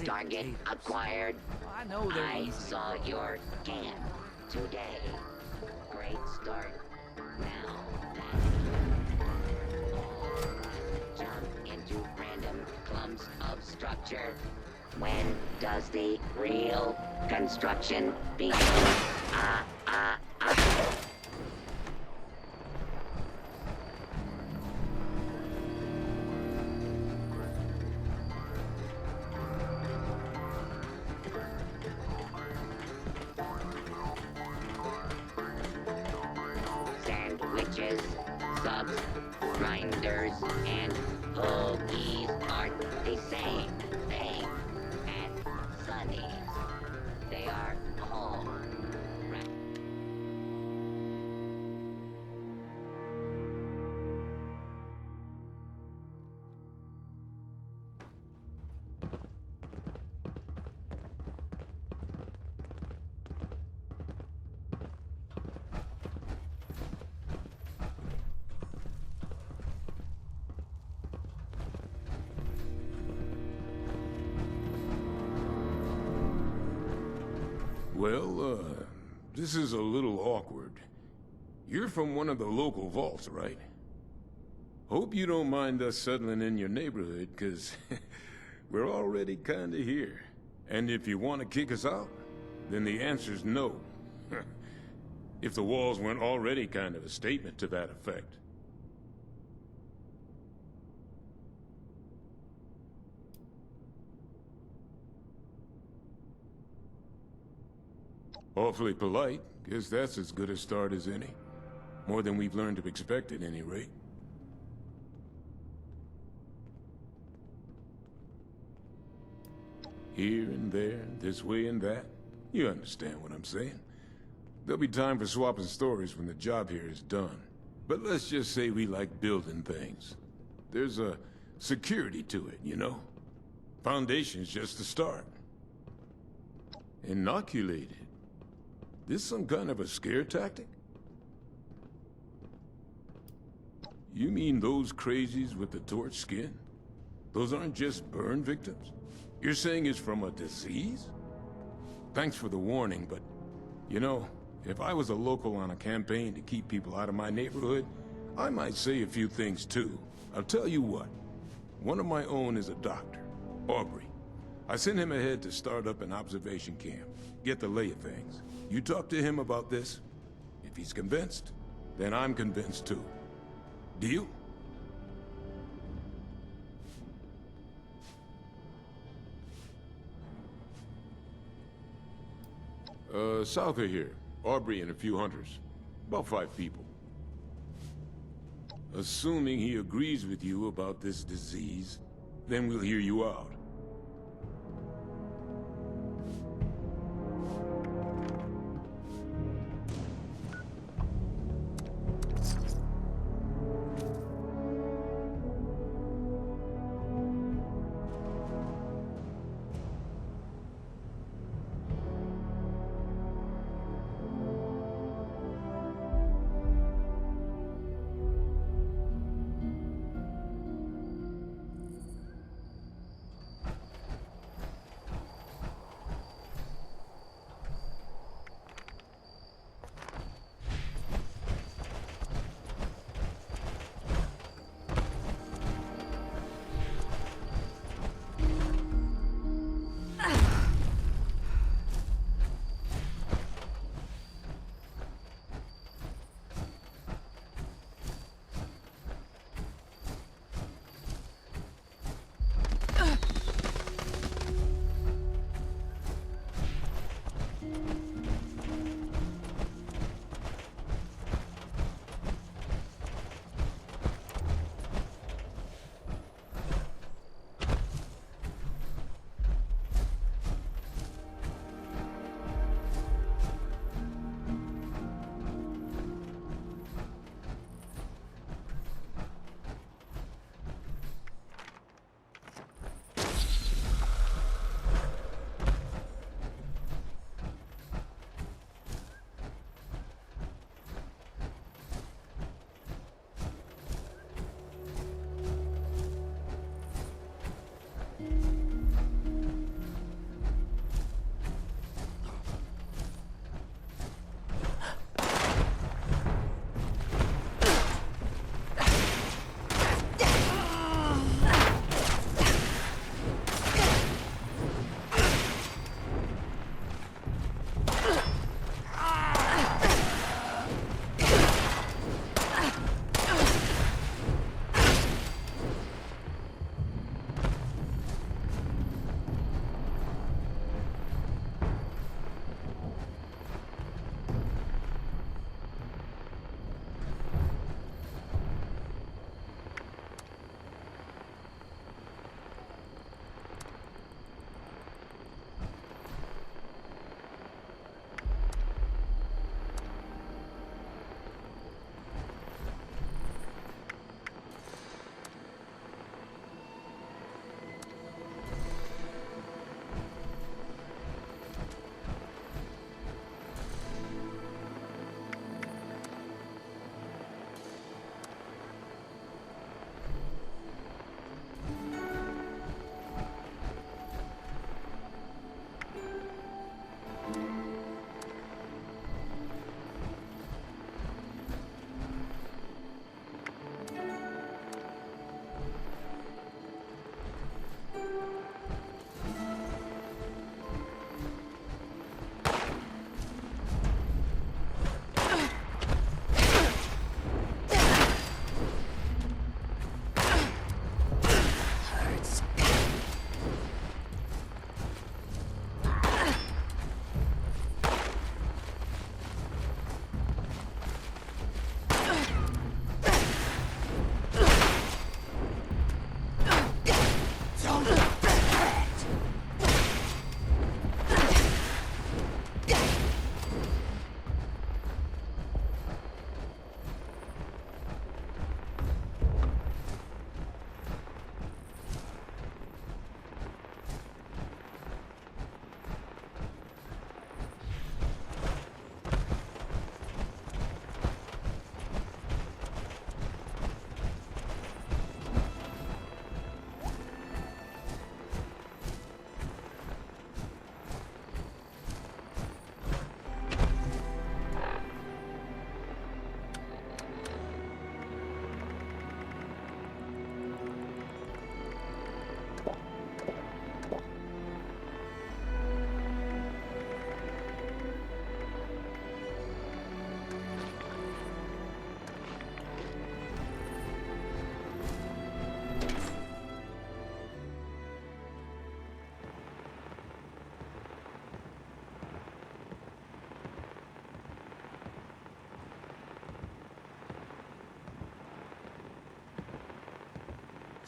Target acquired. I know they're I easy. saw your camp today. Great start. Now jump into random clumps of structure. When does the real construction begin? Sandwiches, subs, grinders, and hoagies aren't the same thing as Sunnies. They are all right. Well, this is a little awkward. You're from one of the local vaults, right? Hope you don't mind us settling in your neighborhood, 'cause we're already kinda here. And if you want to kick us out, then the answer's no. If the walls weren't already kind of a statement to that effect. Awfully polite. Guess that's as good a start as any. More than we've learned to expect at any rate. Here and there, this way and that. You understand what I'm saying. There'll be time for swapping stories when the job here is done. But let's just say we like building things. There's a security to it, you know? Foundation's just the start. Inoculated. This some kind of a scare tactic? You mean those crazies with the torch skin? Those aren't just burn victims? You're saying it's from a disease? Thanks for the warning, but, you know, if I was a local on a campaign to keep people out of my neighborhood, I might say a few things too. I'll tell you what. One of my own is a doctor, Aubrey. I sent him ahead to start up an observation camp, get the lay of things. You talk to him about this. If he's convinced, then I'm convinced too. Deal? South of here. Aubrey and a few hunters. About 5 people. Assuming he agrees with you about this disease, then we'll hear you out.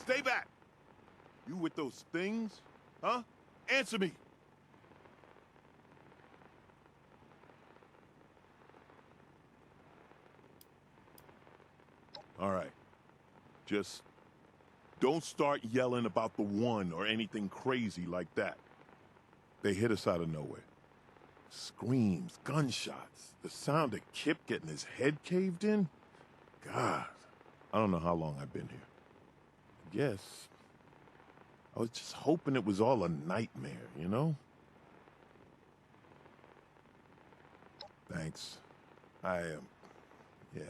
Stay back! You with those things? Huh? Answer me! All right. Just don't start yelling about the one or anything crazy like that. They hit us out of nowhere. Screams, gunshots, the sound of Kip getting his head caved in. God, I don't know how long I've been here. I guess I was just hoping it was all a nightmare, you know? Thanks. Yeah.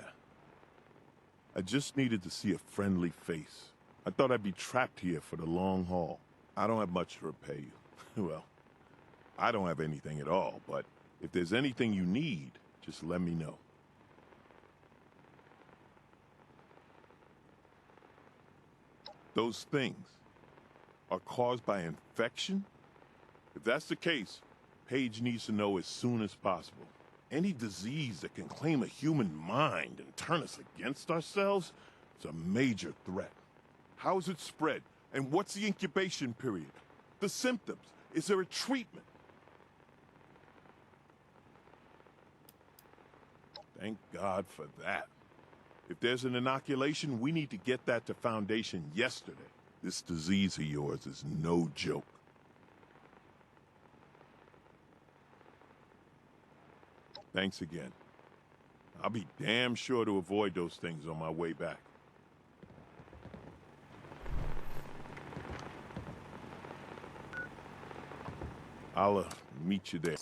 I just needed to see a friendly face. I thought I'd be trapped here for the long haul. I don't have much to repay you. Well, I don't have anything at all, but if there's anything you need, just let me know. Those things are caused by infection? If that's the case, Paige needs to know as soon as possible. Any disease that can claim a human mind and turn us against ourselves is a major threat. How is it spread? And what's the incubation period? The symptoms? Is there a treatment? Thank God for that. If there's an inoculation, we need to get that to Foundation yesterday. This disease of yours is no joke. Thanks again. I'll be damn sure to avoid those things on my way back. I'll meet you there.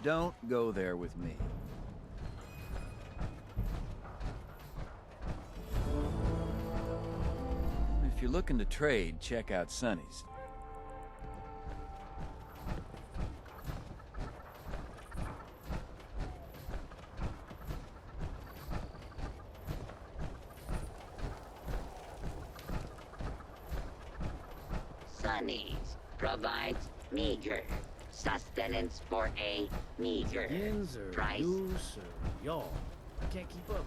Don't go there with me. If you're looking to trade, check out Sonny's. Sonny's provides meager sustenance for a meager Yins or price. use or y'all. I can't keep up.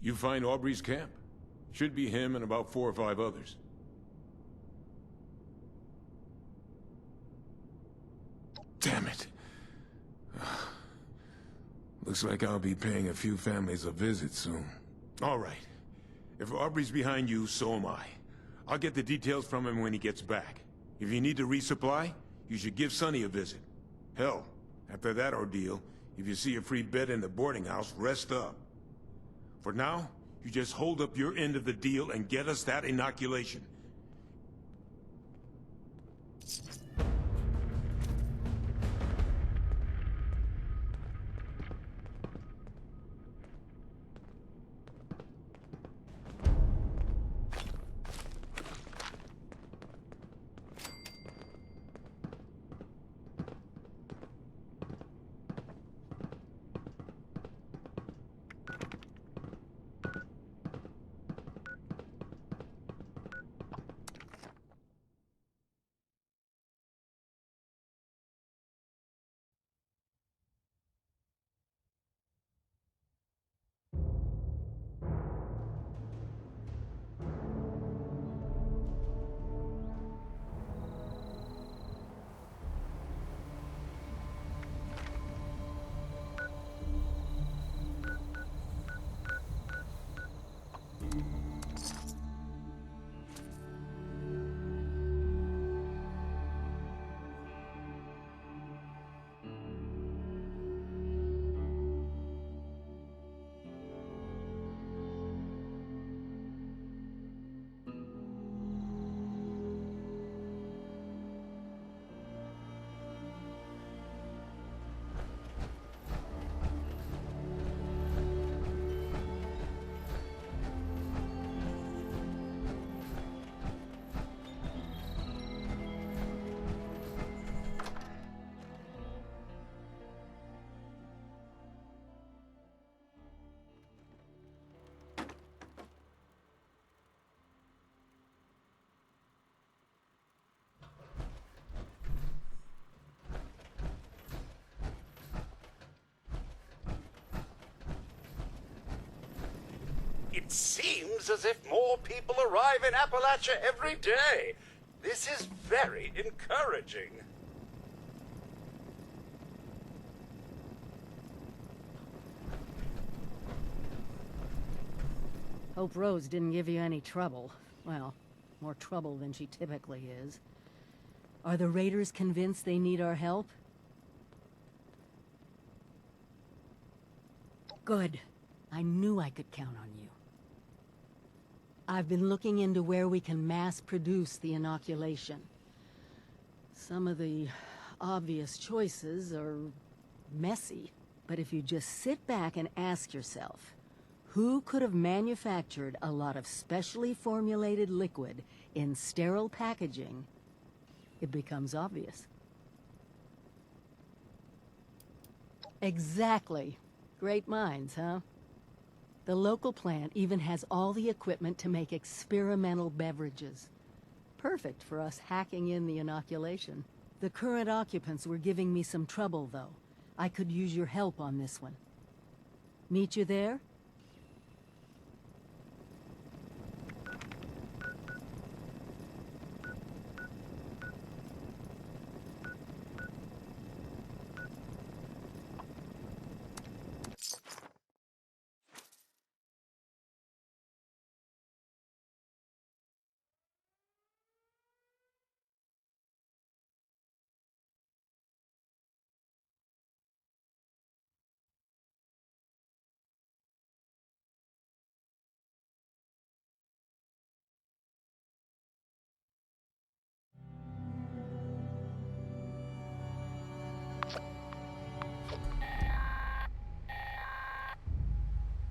You find Aubrey's camp? Should be him and about 4 or 5 others. Damn it. Looks like I'll be paying a few families a visit soon. All right. If Aubrey's behind you, so am I. I'll get the details from him when he gets back. If you need to resupply, you should give Sonny a visit. Hell, after that ordeal, if you see a free bed in the boarding house, rest up. For now, you just hold up your end of the deal and get us that inoculation. It seems as if more people arrive in Appalachia every day. This is very encouraging. Hope Rose didn't give you any trouble. Well, more trouble than she typically is. Are the raiders convinced they need our help? Good. I knew I could count on you. I've been looking into where we can mass produce the inoculation. Some of the obvious choices are messy, but if you just sit back and ask yourself, who could have manufactured a lot of specially formulated liquid in sterile packaging, it becomes obvious. Exactly. Great minds, huh? The local plant even has all the equipment to make experimental beverages. Perfect for us hacking in the inoculation. The current occupants were giving me some trouble, though. I could use your help on this one. Meet you there?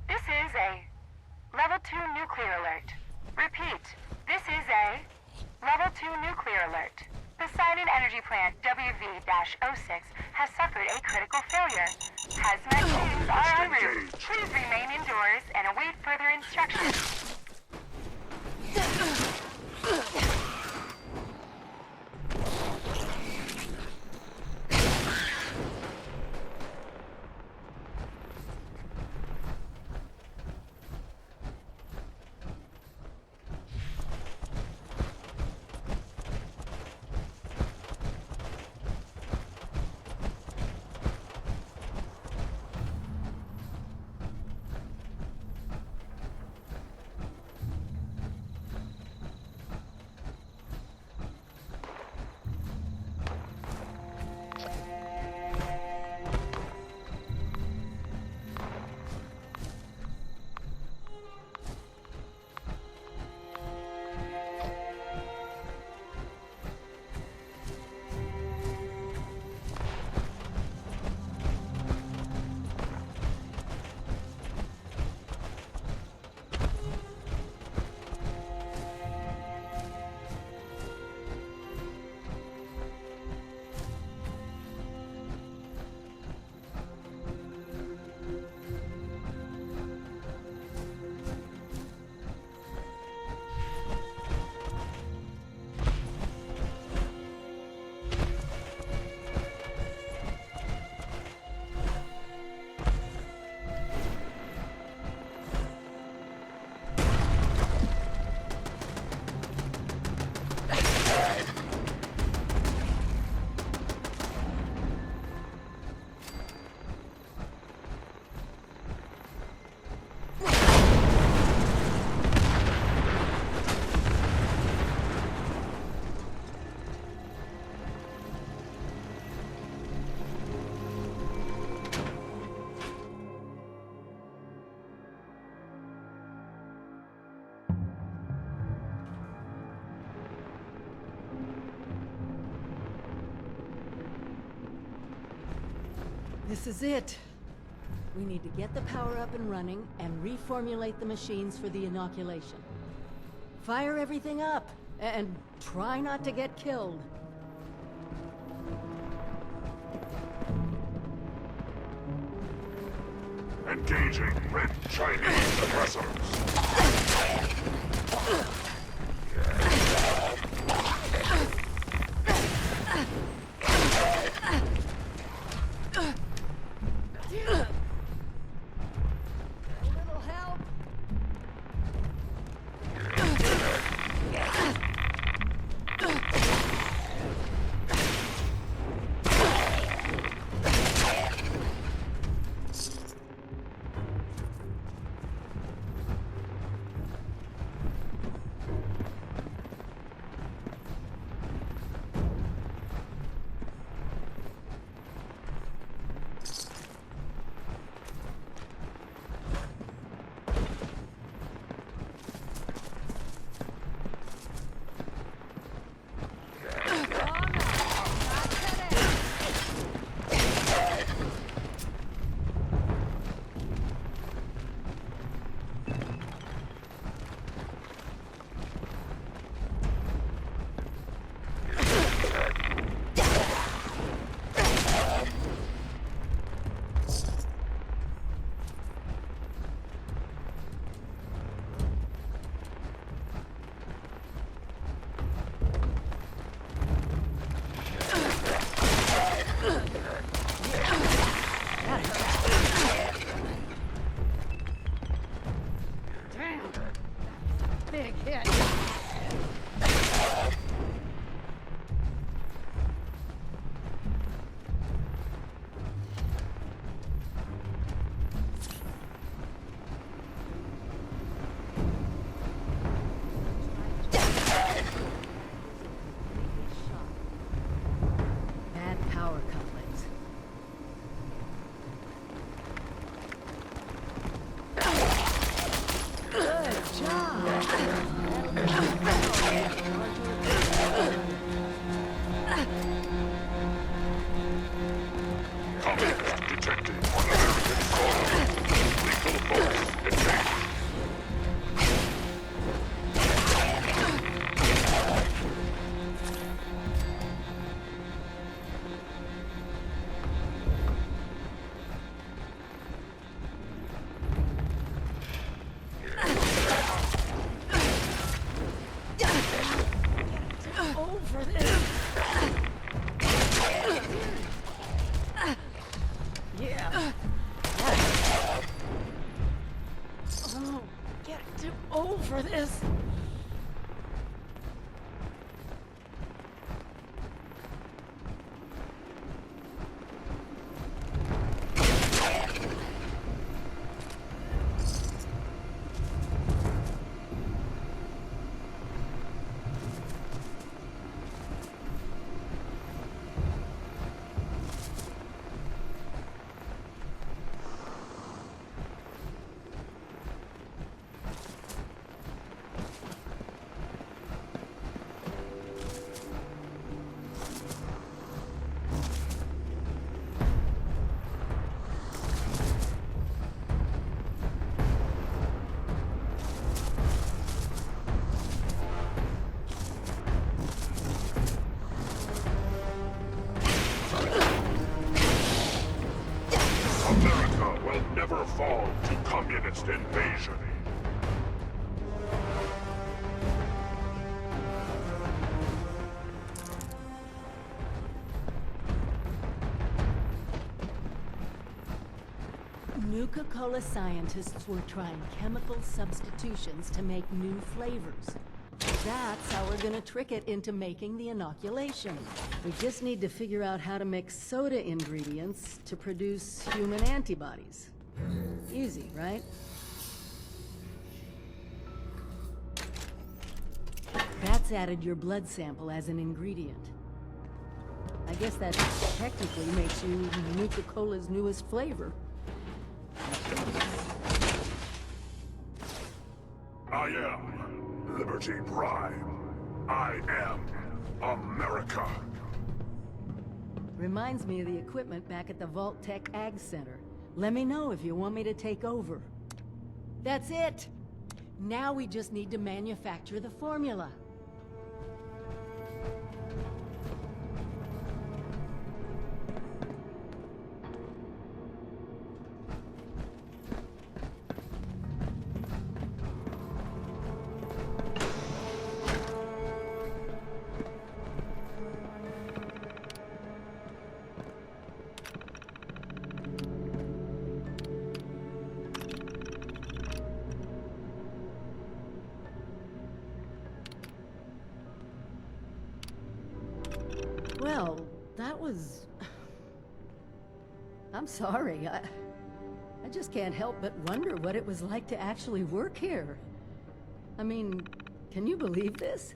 This is a Level 2 nuclear alert. Repeat, this is a Level 2 nuclear alert. The Sidon Energy Plant WV-06 has suffered a critical failure. Hazmat teams are en route. Please remain indoors and await further instructions. This is it. We need to get the power up and running and reformulate the machines for the inoculation. Fire everything up and try not to get killed. Engaging Red Chinese aggressors. over this. Yeah. Oh, get over this. America will never fall to communist invasion. Nuka-Cola scientists were trying chemical substitutions to make new flavors. That's how we're gonna trick it into making the inoculation. We just need to figure out how to mix soda ingredients to produce human antibodies. Easy, right? That's added your blood sample as an ingredient. I guess that technically makes you Nuka-Cola's newest flavor. I am Liberty Prime. I am America. Reminds me of the equipment back at the Vault Tech Ag Center. Let me know if you want me to take over. That's it! Now we just need to manufacture the formula. Well, that was... I'm sorry, I just can't help but wonder what it was like to actually work here. I mean, can you believe this?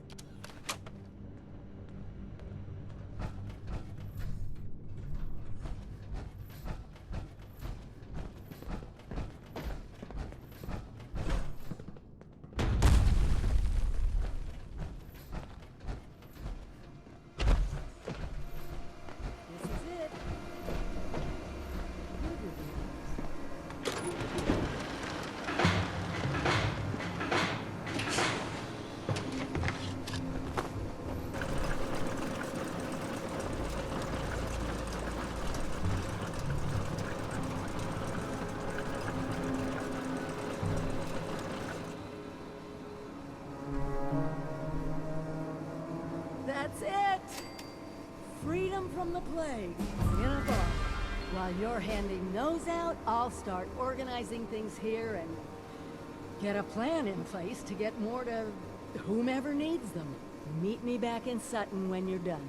That's it! Freedom from the plague, in a bar. While you're handing those out, I'll start organizing things here and get a plan in place to get more to whomever needs them. Meet me back in Sutton when you're done.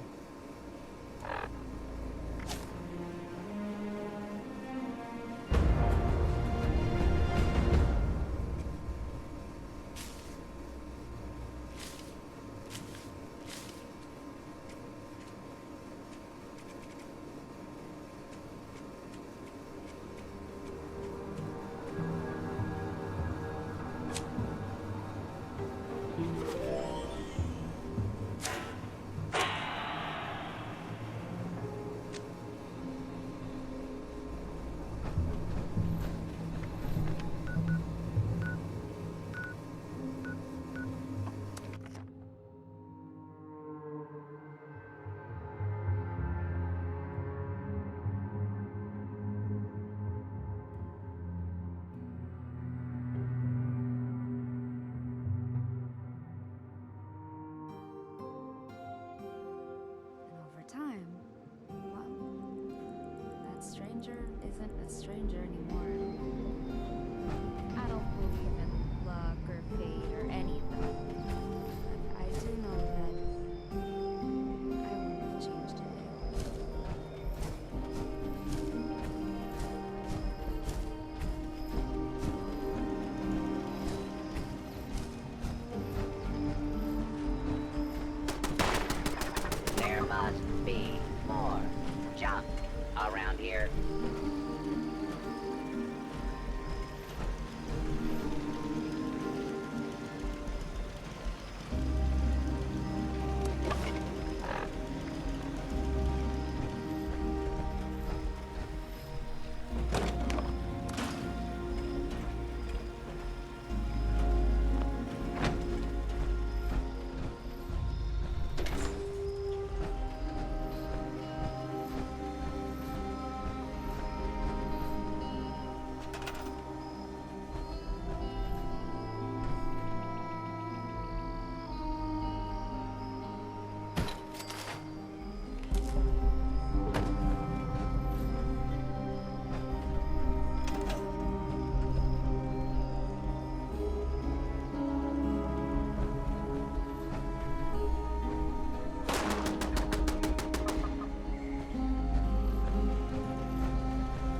stranger isn't a stranger anymore. I don't believe in luck or fate or any of that. But I do know that I wouldn't have changed a thing. There must be more junk around here.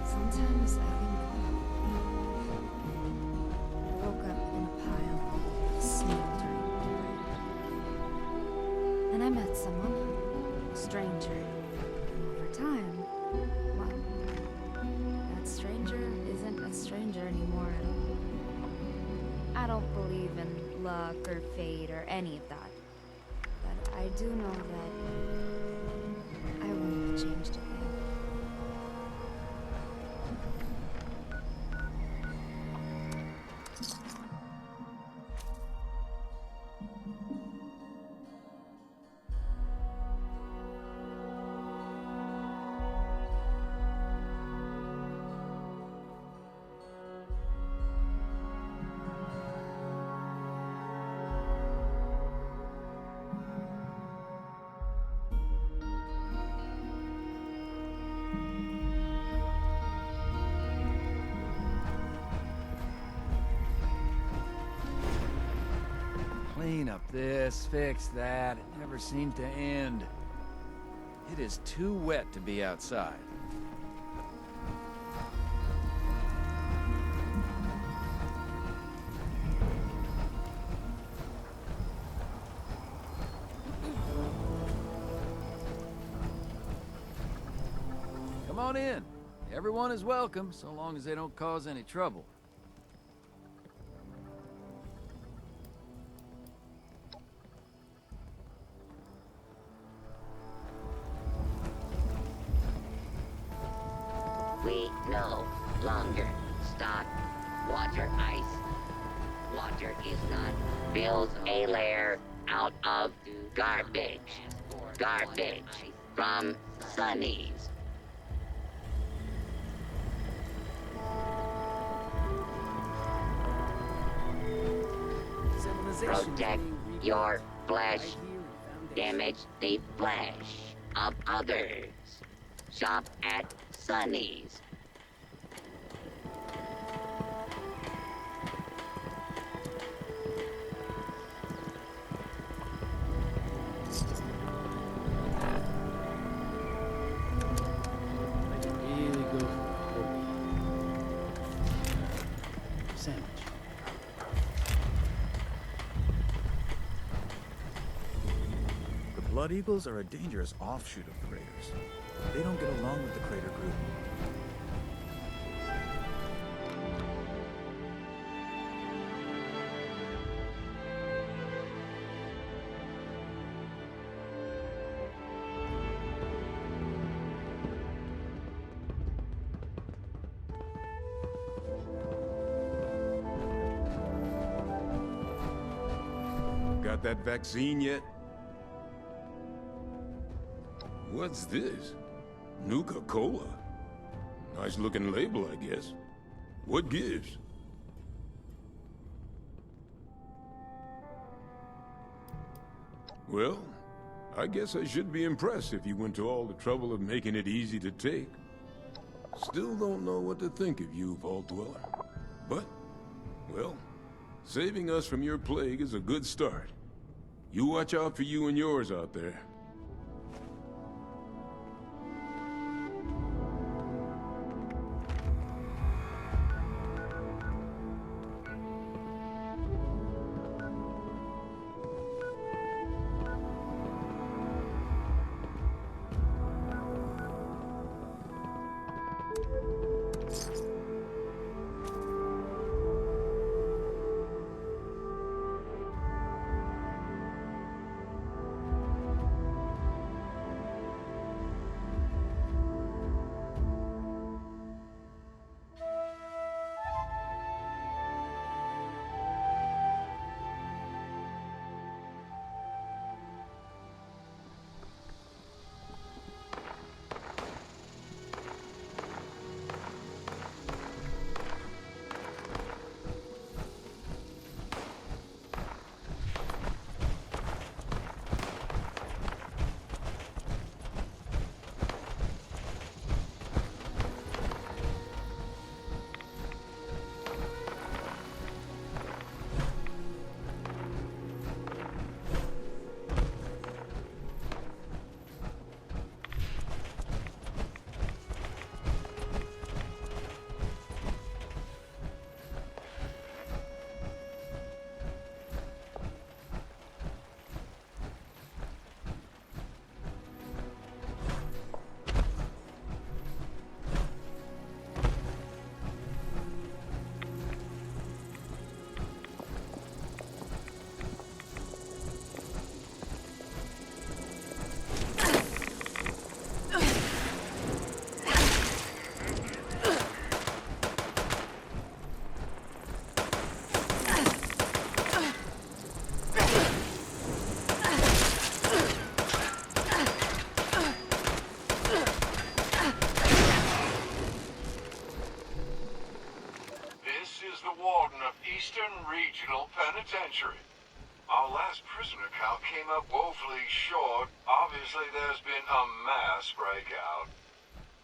Sometimes I woke up in a pile of smoldering debris. Then I met someone, a stranger. And over time, well, that stranger isn't a stranger anymore at all. I don't believe in luck or fate or any of that. But I do know that I wouldn't have changed a thing. Clean up this, fix that. It never seems to end. It is too wet to be outside. Come on in. Everyone is welcome, so long as they don't cause any trouble. We no longer stock water ice. Water is not build a lair out of garbage. Garbage from Sunnies. Protect your flesh. Damage the flesh of others. Shop at Sunnies. Really go for a sandwich. The Blood Eagles are a dangerous offshoot of the Raiders. They don't get along with the Crater group. Got that vaccine yet? What's this? Nuka-Cola? Nice looking label, I guess. What gives? Well, I guess I should be impressed if you went to all the trouble of making it easy to take. Still don't know what to think of you, Vault Dweller. But, well, saving us from your plague is a good start. You watch out for you and yours out there. Regional Penitentiary. Our last prisoner count came up woefully short. Obviously, there's been a mass breakout.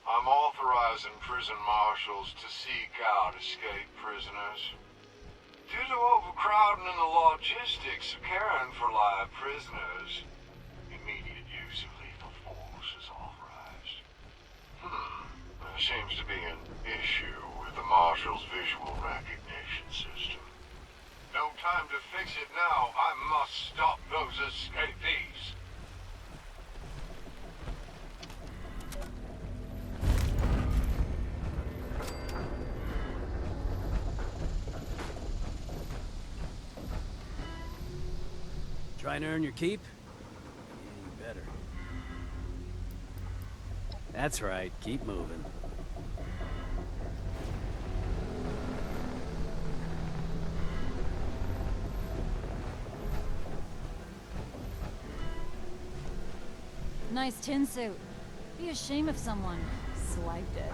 I'm authorizing prison marshals to seek out escaped prisoners. Due to overcrowding and the logistics of caring for live prisoners, immediate use of lethal force is authorized. There seems to be an issue with the marshal's visual recognition system. No time to fix it now. I must stop those escapees. Trying to earn your keep? You better. That's right. Keep moving. Nice tin suit. Be a shame if someone swiped it.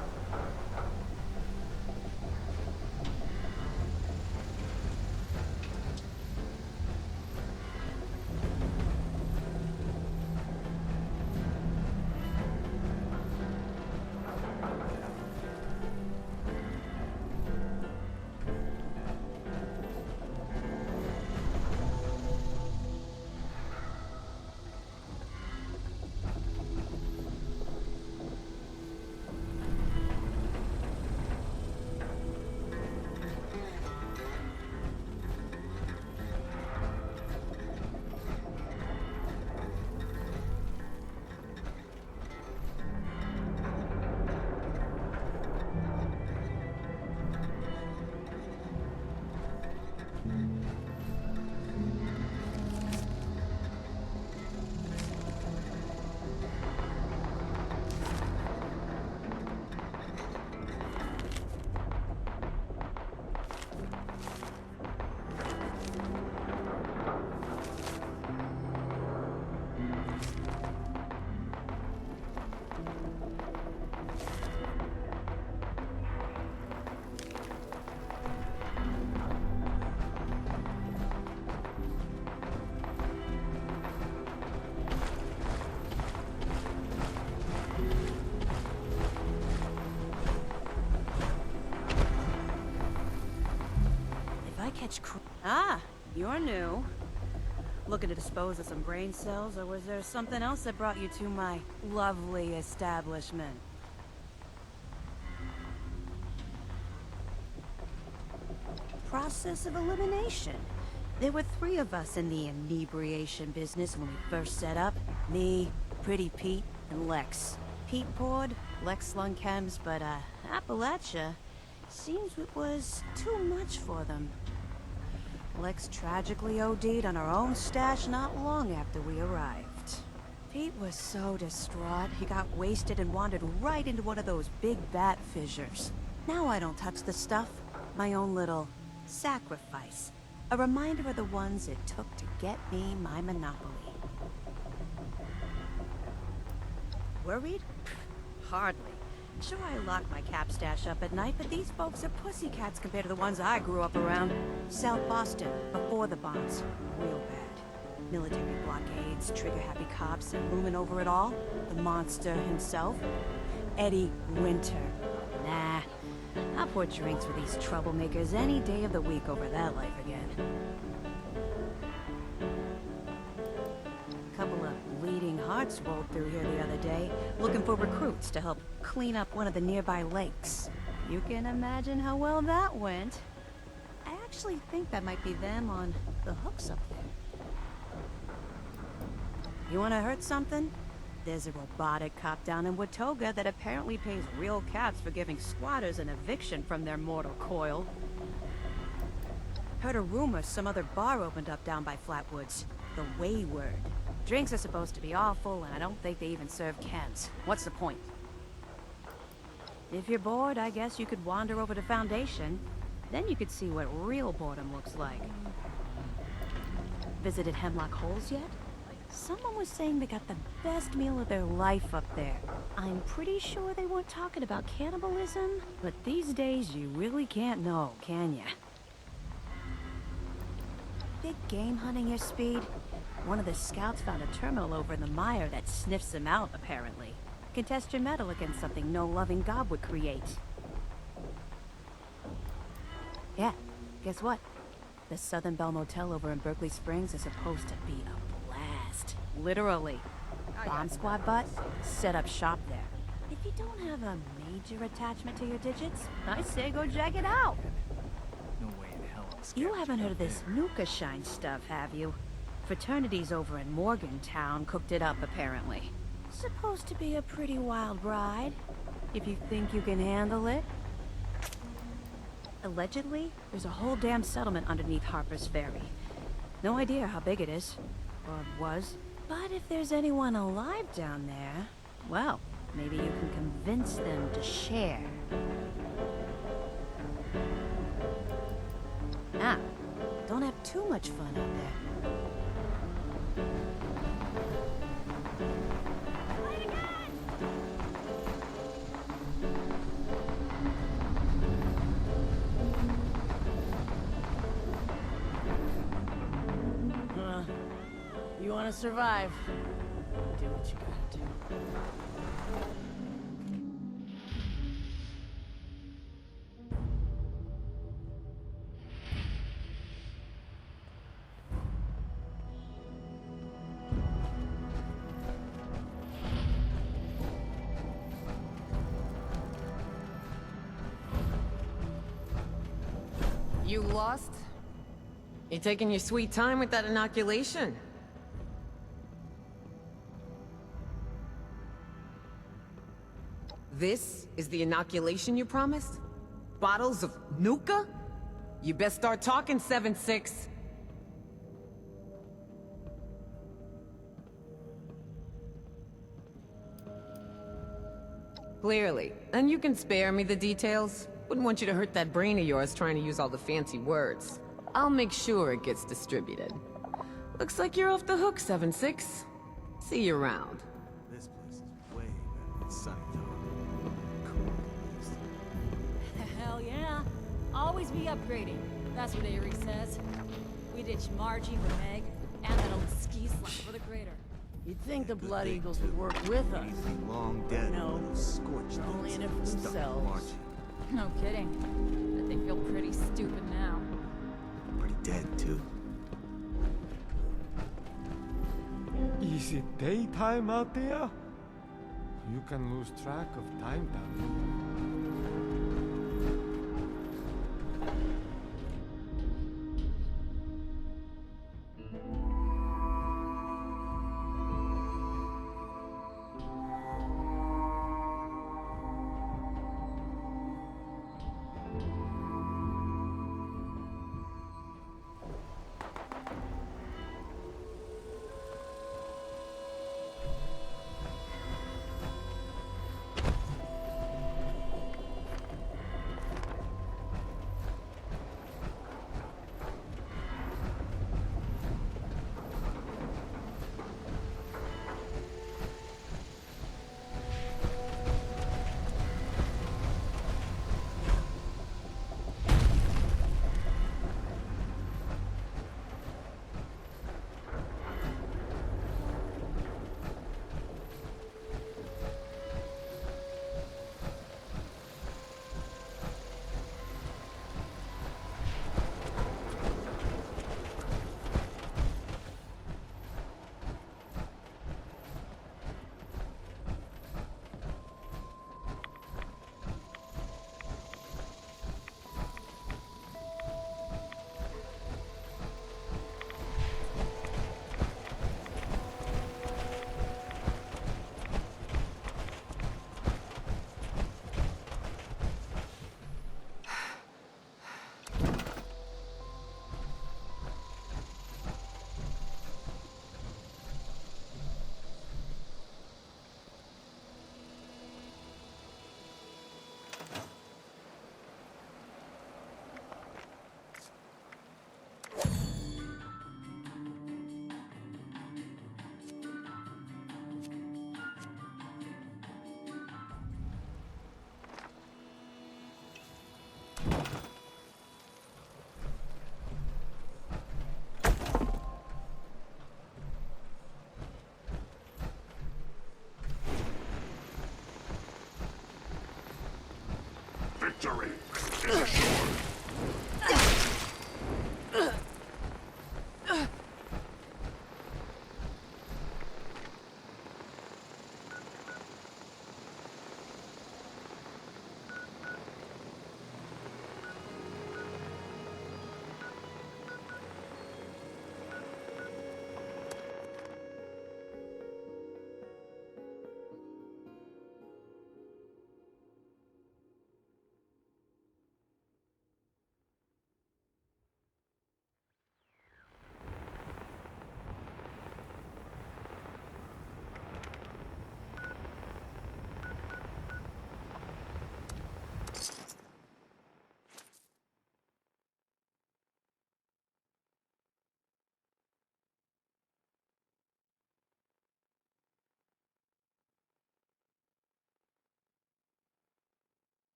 Ah, you're new. Looking to dispose of some brain cells, or was there something else that brought you to my lovely establishment? Process of elimination. There were 3 of us in the inebriation business when we first set up. Me, Pretty Pete, and Lex. Pete poured, Lex slung chems, but Appalachia seems it was too much for them. Lex tragically OD'd on her own stash not long after we arrived. Pete was so distraught, he got wasted and wandered right into one of those big bat fissures. Now I don't touch the stuff. My own little sacrifice. A reminder of the ones it took to get me my monopoly. Worried? Hardly. Sure, I lock my cap stash up at night, but these folks are pussycats compared to the ones I grew up around. South Boston, before the bombs. Real bad. Military blockades, trigger-happy cops, and looming over it all, the monster himself, Eddie Winter. Nah, I'll pour drinks for these troublemakers any day of the week over that life again. A couple of bleeding hearts rolled through here the other day, looking for recruits to help clean up one of the nearby lakes. You can imagine how well that went. I actually think that might be them on the hooks up there. You wanna hurt something? There's a robotic cop down in Watoga that apparently pays real cats for giving squatters an eviction from their mortal coil. Heard a rumor some other bar opened up down by Flatwoods. The Wayward. Drinks are supposed to be awful, and I don't think they even serve cans. What's the point? If you're bored, I guess you could wander over to Foundation. Then you could see what real boredom looks like. Visited Hemlock Holes yet? Someone was saying they got the best meal of their life up there. I'm pretty sure they weren't talking about cannibalism, but these days you really can't know, can ya? Big game hunting your speed? One of the scouts found a terminal over in the mire that sniffs them out, apparently. Can test your mettle against something no loving god would create. Yeah, guess what? The Southern Belle Motel over in Berkeley Springs is supposed to be a blast. Literally. Bomb squad butt, set up shop there. If you don't have a major attachment to your digits, I say go check it out. No way in hell I'm scared. You haven't heard of this Nuka Shine stuff, have you? Fraternities over in Morgantown cooked it up, apparently. Supposed to be a pretty wild ride, if you think you can handle it. Allegedly, there's a whole damn settlement underneath Harper's Ferry. No idea how big it is, or was. But if there's anyone alive down there, well, maybe you can convince them to share. Ah, don't have too much fun out there. You want to survive? Do what you gotta do. You lost? You taking your sweet time with that inoculation? This is the inoculation you promised? Bottles of Nuka? You best start talking, 7-6. Clearly. And you can spare me the details. Wouldn't want you to hurt that brain of yours trying to use all the fancy words. I'll make sure it gets distributed. Looks like you're off the hook, 7-6. See you around. This place is way better than Sunnytown. Hell yeah. Always be upgrading. That's what Avery says. We ditched Margie for Meg, and that old ski slump for the crater. You'd think the Blood Eagles would work with us. Anything long dead. No, scorched. only in it for themselves. No kidding. But they feel pretty stupid now. Pretty dead, too. Is it daytime out there? You can lose track of time down here. Victory is assured.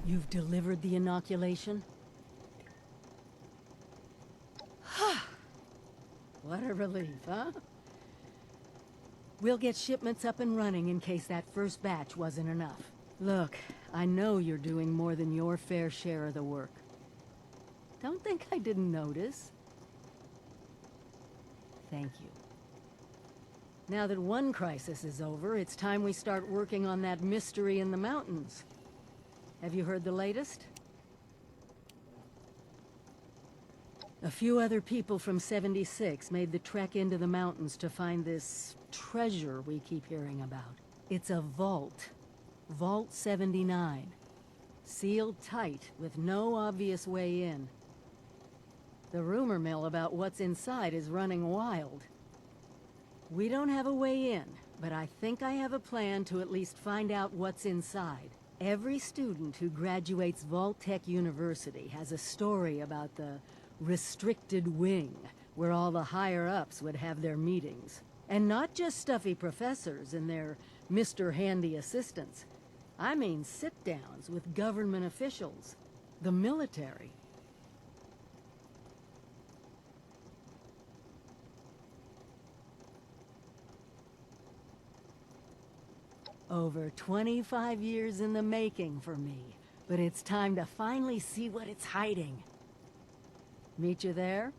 You've delivered the inoculation? What a relief, huh? We'll get shipments up and running in case that first batch wasn't enough. Look, I know you're doing more than your fair share of the work. Don't think I didn't notice. Thank you. Now that one crisis is over, it's time we start working on that mystery in the mountains. Have you heard the latest? A few other people from 76 made the trek into the mountains to find this treasure we keep hearing about. It's a vault. Vault 79. Sealed tight, with no obvious way in. The rumor mill about what's inside is running wild. We don't have a way in, but I think I have a plan to at least find out what's inside. Every student who graduates Vault-Tec University has a story about the restricted wing, where all the higher-ups would have their meetings. And not just stuffy professors and their Mr. Handy assistants. I mean sit-downs with government officials, the military. Over 25 years in the making for me, but it's time to finally see what it's hiding. Meet you there?